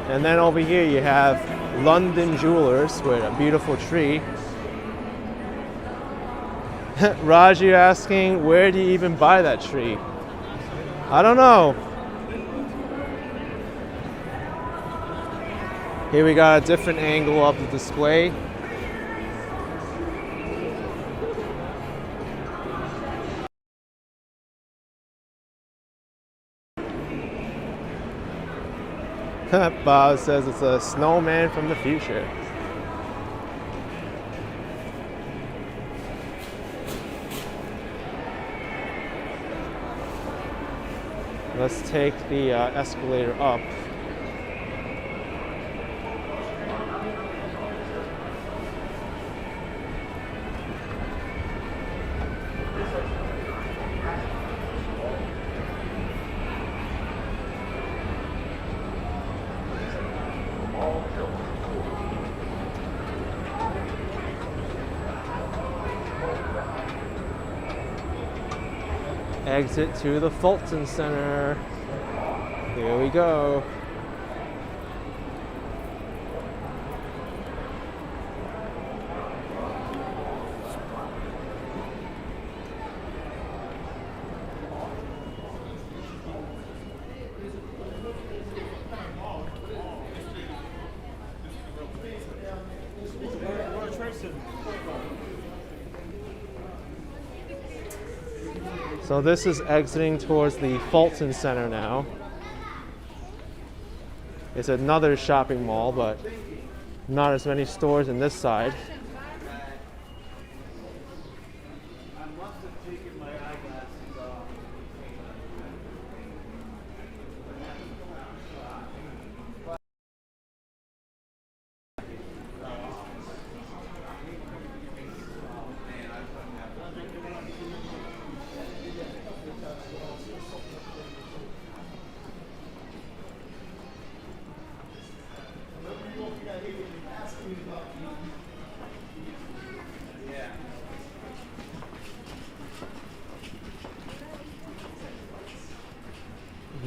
And then over here you have London Jewelers with a beautiful tree. Raji asking, where do you even buy that tree? I don't know. Here we got a different angle of the display. Bob says it's a snowman from the future. Let's take the escalator up. Exit to the Fulton Center. Here we go. So this is exiting towards the Fulton Center now. It's another shopping mall, but not as many stores in this side.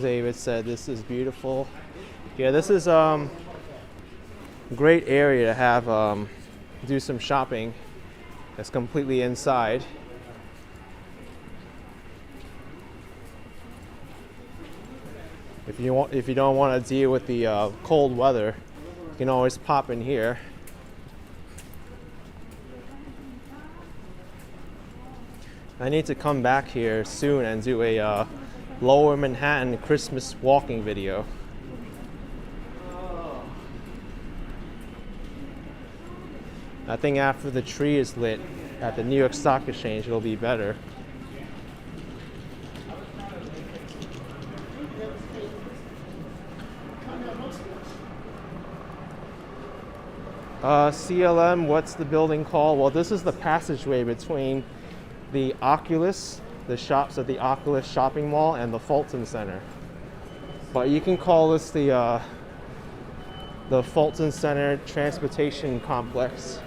David said this is beautiful. Yeah, this is great area to have do some shopping. It's completely inside. If you don't want to deal with the cold weather, you can always pop in here. I need to come back here soon and do a Lower Manhattan Christmas walking video. I think after the tree is lit at the New York Stock Exchange, it'll be better. CLM, what's the building called? Well, this is the passageway between the Oculus, the shops at the Oculus shopping mall, and the Fulton Center. But you can call this the Fulton Center Transportation Complex.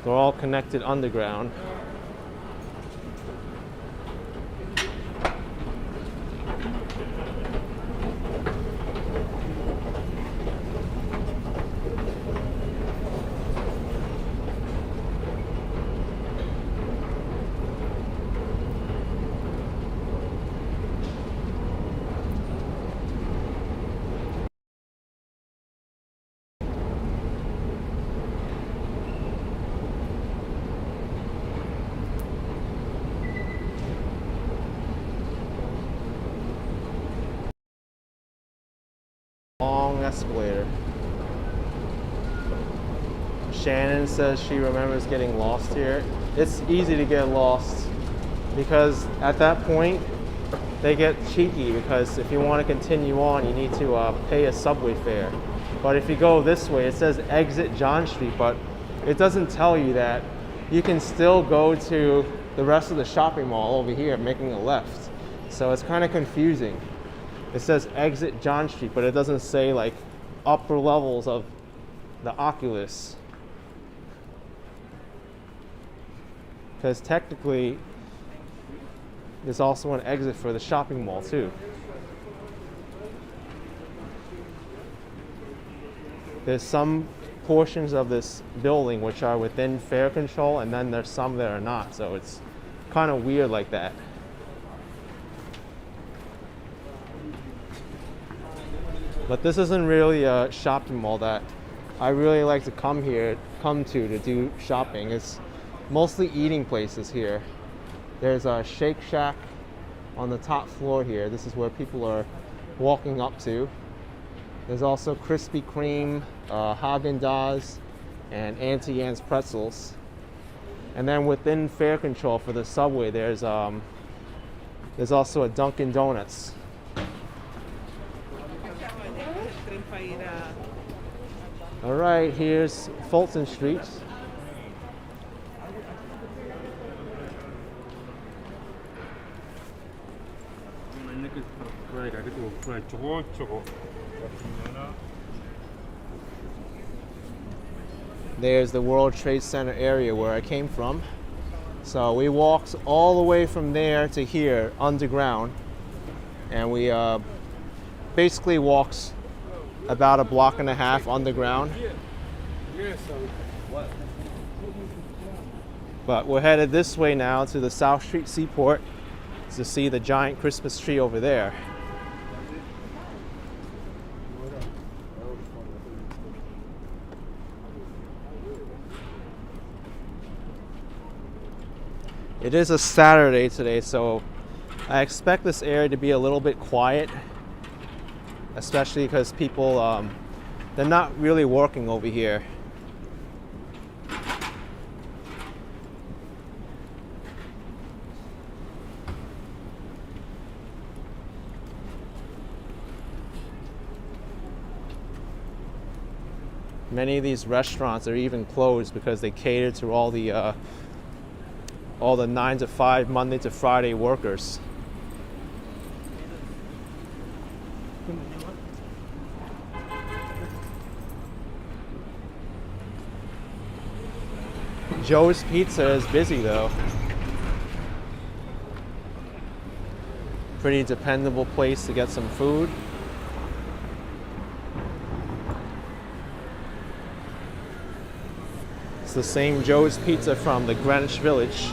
They're all connected underground. Long escalator. Shannon says she remembers getting lost here. It's easy to get lost because at that point they get cheeky, because if you want to continue on you need to pay a subway fare. But if you go this way, it says exit John Street, but it doesn't tell you that you can still go to the rest of the shopping mall over here making a left. So it's kind of confusing. It says exit John Street, but it doesn't say like upper levels of the Oculus. Because technically, there's also an exit for the shopping mall too. There's some portions of this building which are within fare control, and then there's some that are not. So it's kind of weird like that. But this isn't really a shopping mall that I really like to come to do shopping. It's mostly eating places here. There's a Shake Shack on the top floor here. This is where people are walking up to. There's also Krispy Kreme, Haagen-Dazs, and Auntie Anne's pretzels. And then within fare control for the subway, there's also a Dunkin' Donuts. All right, here's Fulton Street. 그러니까 저거. There's the World Trade Center area where I came from. So we walked all the way from there to here underground, and we basically walked about a block and a half underground. But we're headed this way now to the South Street Seaport to see the giant Christmas tree over there. It is a Saturday today, so I expect this area to be a little bit quiet, especially because people, they're not really working over here. Many of these restaurants are even closed because they cater to all the 9 to 5 Monday to Friday workers. Joe's Pizza is busy though. Pretty dependable place to get some food. It's the same Joe's Pizza from the Greenwich Village.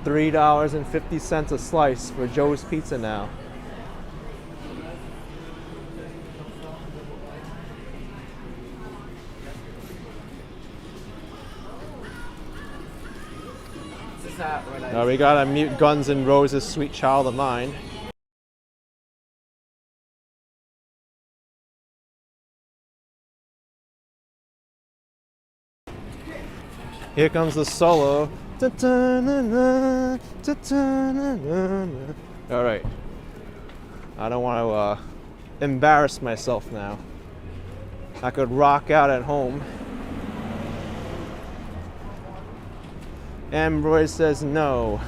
$3.50 a slice for Joe's Pizza now. Now we gotta mute Guns N' Roses' Sweet Child of Mine. Here comes the solo. All right. I don't want to embarrass myself now. I could rock out at home. Ambroise says no.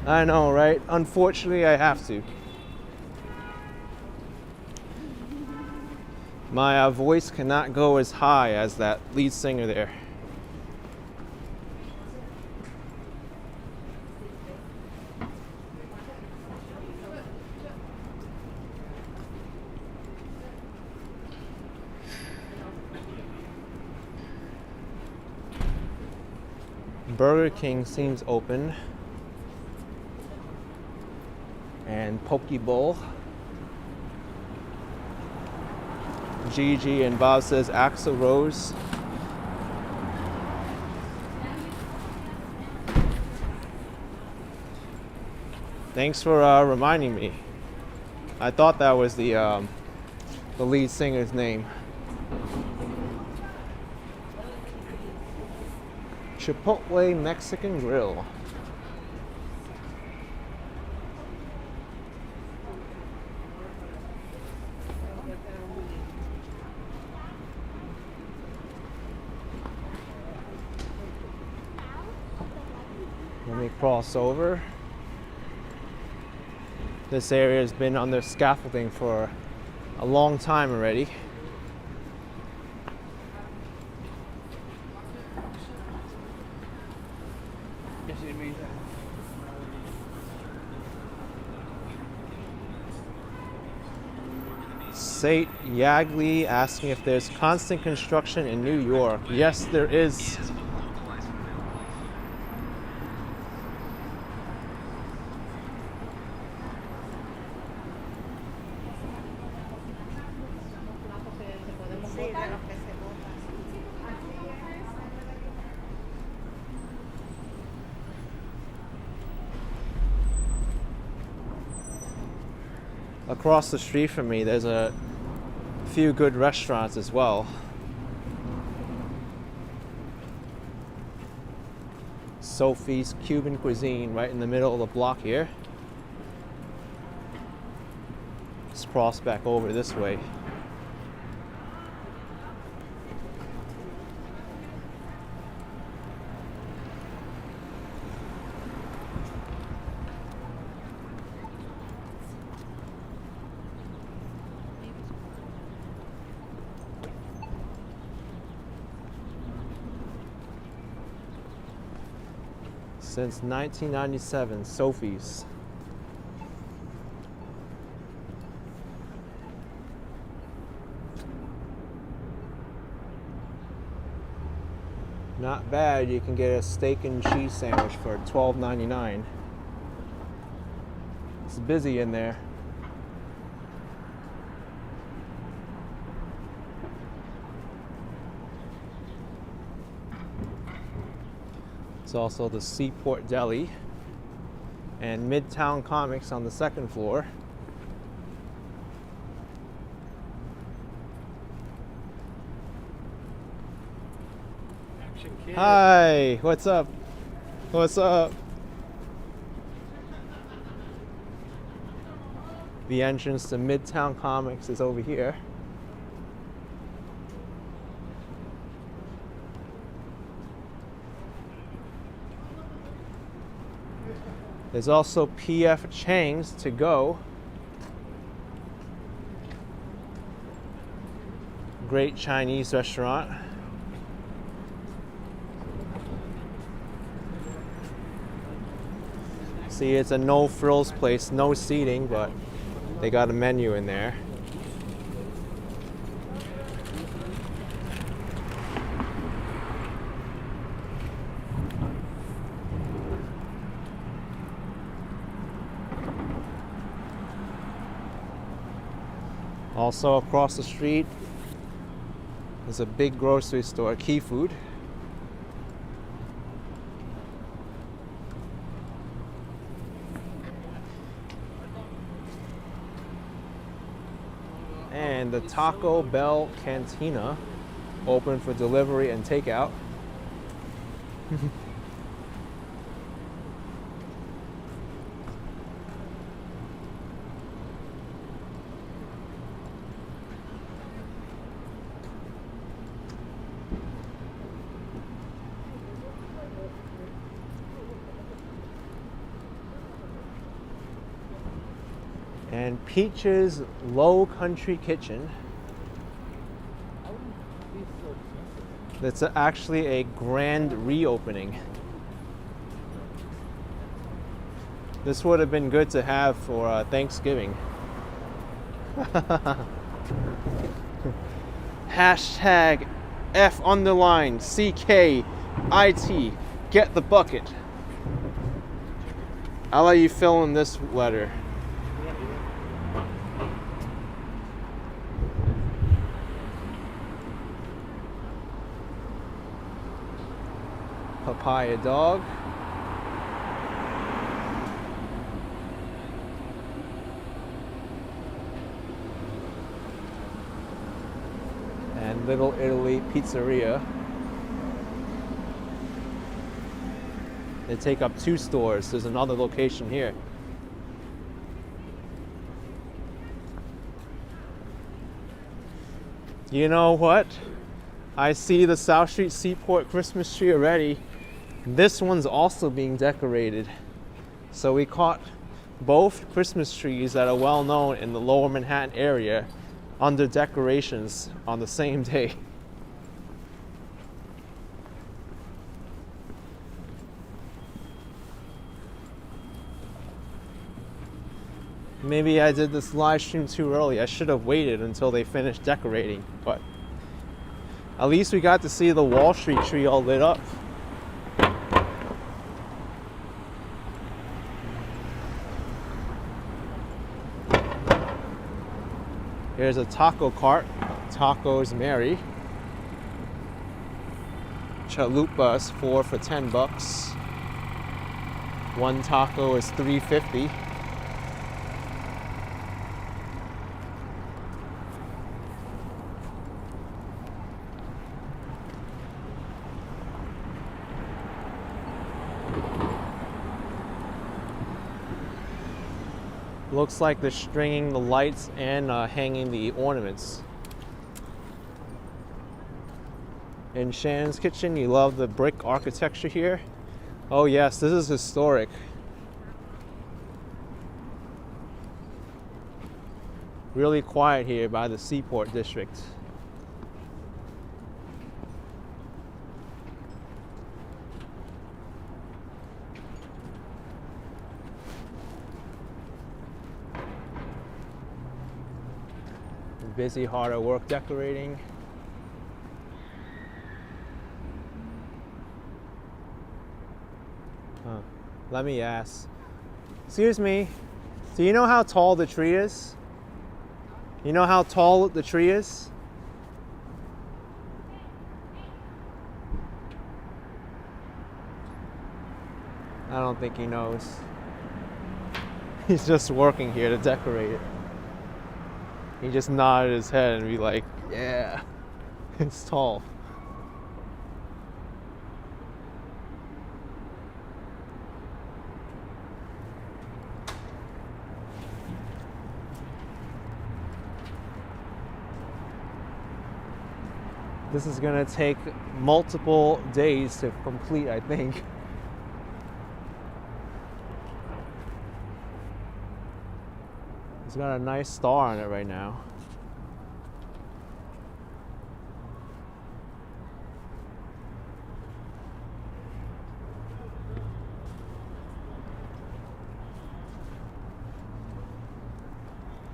I know, right? Unfortunately, I have to. My voice cannot go as high as that lead singer there. Burger King seems open, and Poke Bowl. Gigi and Bob says Axl Rose. Thanks for reminding me. I thought that was the lead singer's name. Chipotle Mexican Grill. Let me cross over. This area has been under scaffolding for a long time already. Sate Yagley asking if there's constant construction in New York. Yes, there is. Across the street from me, there's a few good restaurants as well. Sophie's Cuban Cuisine right in the middle of the block here. Let's cross back over this way. Since 1997, Sophie's. Not bad. You can get a steak and cheese sandwich for $12.99. It's busy in there. It's also the Seaport Deli and Midtown Comics on the second floor. Action kid. Hi, what's up? What's up? The entrance to Midtown Comics is over here. There's also P.F. Chang's to go. Great Chinese restaurant. See, it's a no frills place, no seating, but they got a menu in there. Also across the street is a big grocery store, Key Food. And the Taco Bell Cantina, open for delivery and takeout. And Peach's Low Country Kitchen. That's actually a grand reopening. This would have been good to have for Thanksgiving. Hashtag F_CKIT. Get the bucket. I'll let you fill in this letter. Papaya dog. And Little Italy Pizzeria. They take up 2 stores. There's another location here. You know what? I see the South Street Seaport Christmas tree already. This one's also being decorated. So we caught both Christmas trees that are well known in the lower Manhattan area under decorations on the same day. Maybe I did this live stream too early. I should have waited until they finished decorating, but at least we got to see the Wall Street tree all lit up. Here's a taco cart. Tacos Mary. Chalupas 4 for $10. One taco is $3.50. Looks like they're stringing the lights and hanging the ornaments. In Shannon's Kitchen, you love the brick architecture here. Oh yes, this is historic. Really quiet here by the Seaport District. Busy, hard at work decorating. Let me ask. Excuse me, do you know how tall the tree is? You know how tall the tree is? I don't think he knows. He's just working here to decorate it. He just nodded his head and be like, yeah, it's tall. This is gonna take multiple days to complete, I think. It's got a nice star on it right now.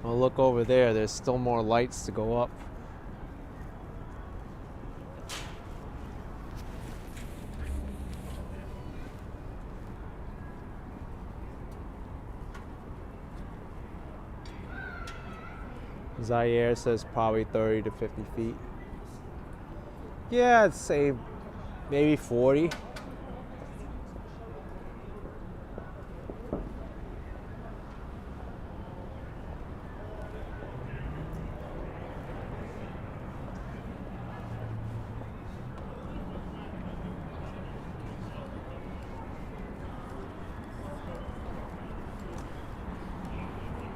Well, look over there, there's still more lights to go up. Zaire says probably 30 to 50 feet. Yeah, I'd say maybe 40.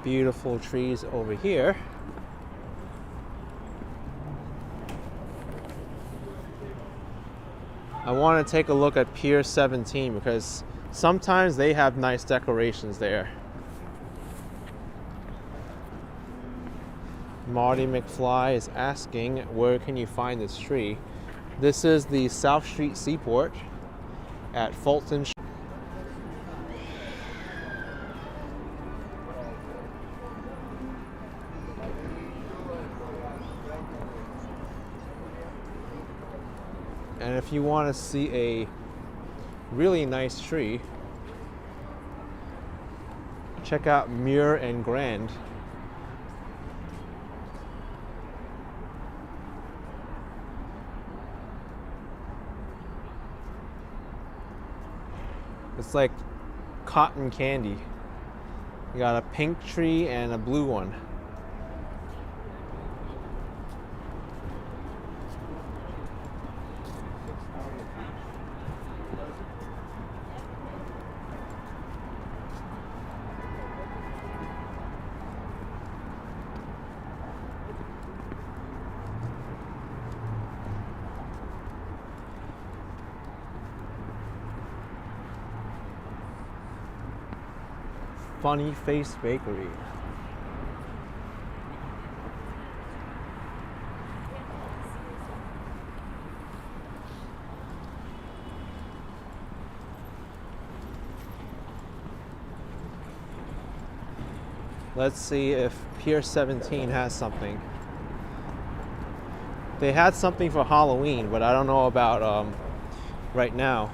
Beautiful trees over here. I want to take a look at Pier 17 because sometimes they have nice decorations there. Marty McFly is asking, where can you find this tree? This is the South Street Seaport at Fulton. And if you want to see a really nice tree, check out Muir and Grand. It's like cotton candy. You got a pink tree and a blue one. Funny Face Bakery. Let's see if Pier 17 has something. They had something for Halloween, but I don't know about right now.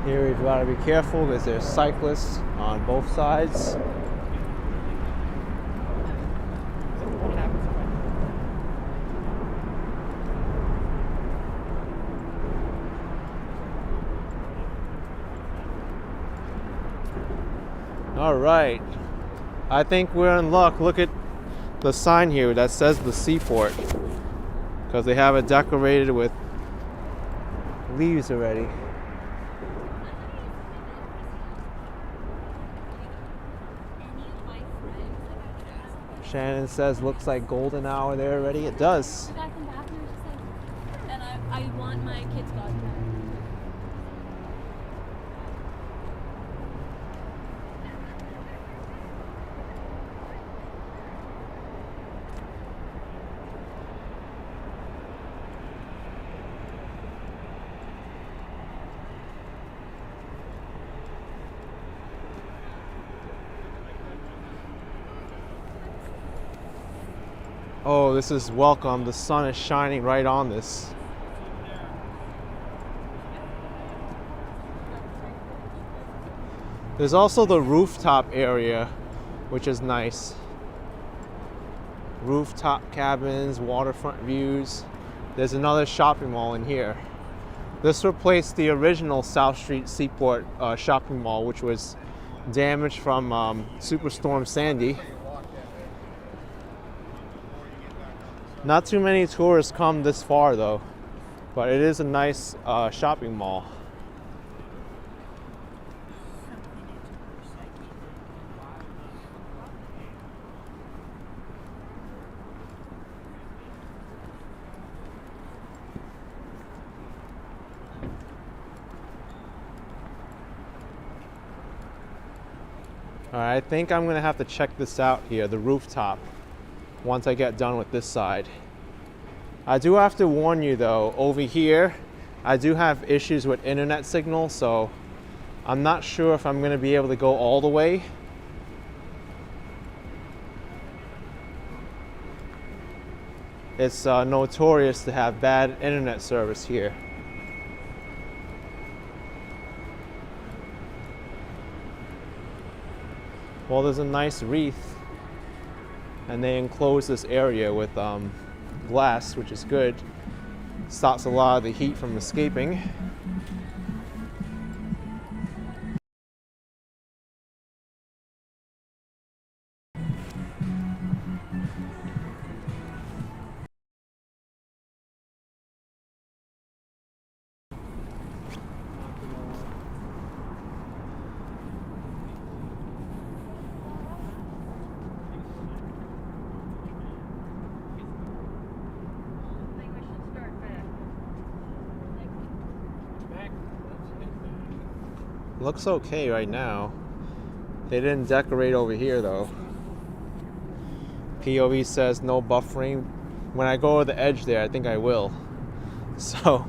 Here you've got to be careful because there's cyclists on both sides. All right, I think we're in luck. Look at the sign here that says the Seaport, because they have it decorated with leaves already. Shannon says looks like golden hour there already. It does. The guy from back there was just like, and I want my kid's godmother. Oh, this is welcome. The sun is shining right on this. There's also the rooftop area, which is nice. Rooftop cabins, waterfront views. There's another shopping mall in here. This replaced the original South Street Seaport shopping mall, which was damaged from Superstorm Sandy. Not too many tourists come this far though, but it is a nice shopping mall. All right, I think I'm gonna have to check this out here, the rooftop, once I get done with this side. I do have to warn you though, over here, I do have issues with internet signal, so I'm not sure if I'm gonna be able to go all the way. It's notorious to have bad internet service here. Well, there's a nice wreath, and they enclose this area with glass, which is good. Stops a lot of the heat from escaping. Looks okay right now. They didn't decorate over here though. POV says no buffering. When I go to the edge there, I think I will. So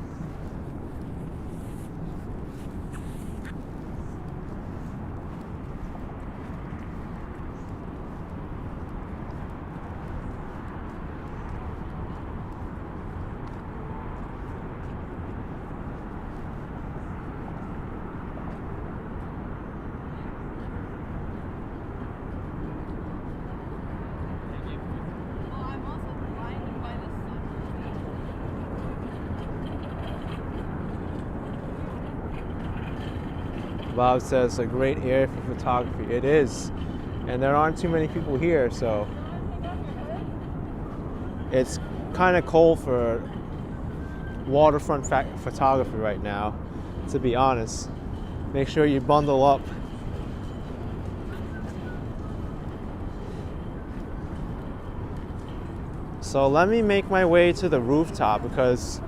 Bob says a great area for photography. It is, and there aren't too many people here, so it's kind of cold for waterfront photography right now, to be honest. Make sure you bundle up. So let me make my way to the rooftop, because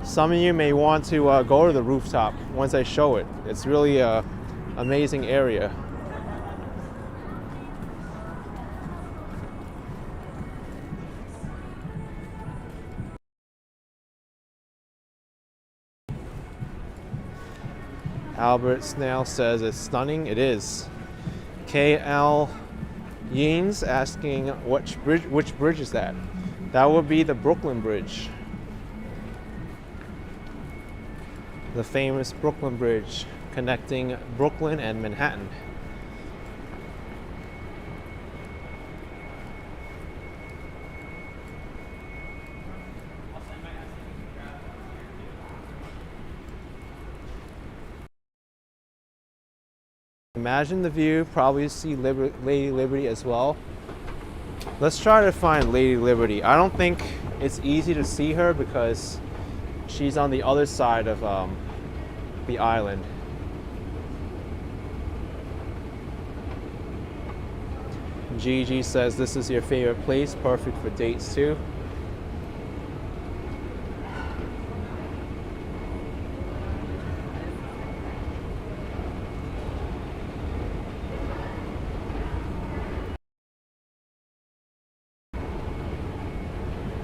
some of you may want to go to the rooftop once I show it. It's really a amazing area. Albert Snail says it's stunning. It is. KL Yeens asking which bridge is that? That would be the Brooklyn Bridge. The famous Brooklyn Bridge connecting Brooklyn and Manhattan. Imagine the view, probably see Lady Liberty as well. Let's try to find Lady Liberty. I don't think it's easy to see her because she's on the other side of the island. Gigi says this is your favorite place, perfect for dates too.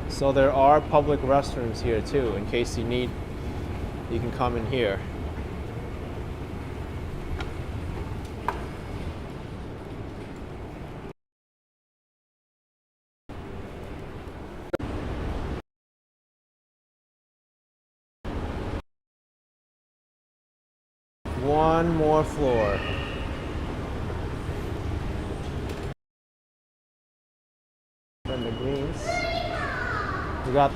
So there are public restrooms here too, in case you need, you can come in here. One more floor. And the greens. We got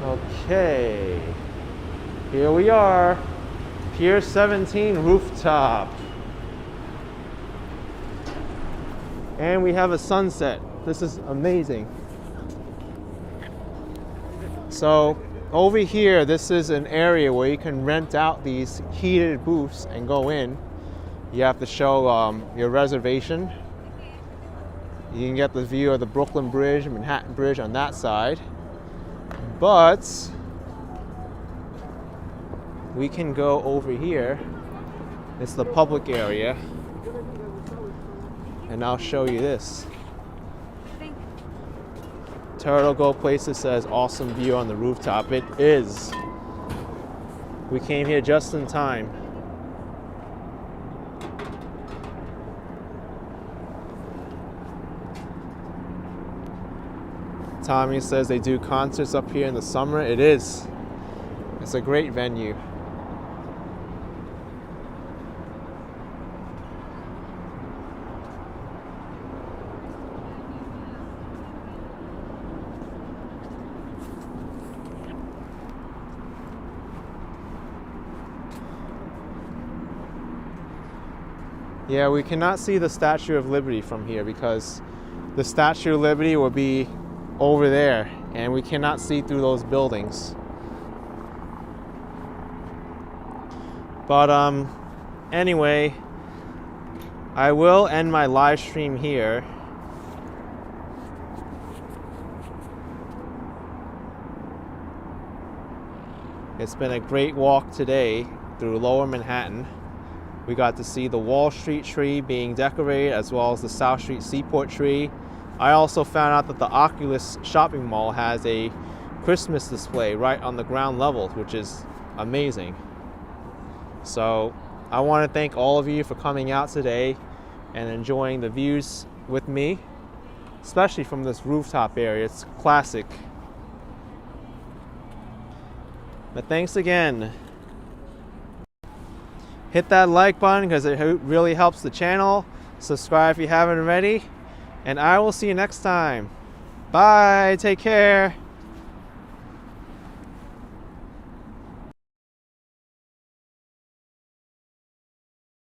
okay, here we are, Pier 17 Rooftop. And we have a sunset. This is amazing. So over here, this is an area where you can rent out these heated booths and go in. You have to show your reservation. You can get the view of the Brooklyn Bridge, Manhattan Bridge on that side. But we can go over here. It's the public area. And I'll show you this. Turtle Go Places says awesome view on the rooftop. It is. We came here just in time. Tommy says they do concerts up here in the summer. It is. It's a great venue. Yeah, we cannot see the Statue of Liberty from here because the Statue of Liberty will be over there and we cannot see through those buildings. But anyway, I will end my live stream here. It's been a great walk today through Lower Manhattan. We got to see the Wall Street tree being decorated as well as the South Street Seaport tree. I also found out that the Oculus shopping mall has a Christmas display right on the ground level, which is amazing. So I want to thank all of you for coming out today and enjoying the views with me, especially from this rooftop area. It's classic. But thanks again. Hit that like button because it really helps the channel. Subscribe if you haven't already. And I will see you next time. Bye. Take care.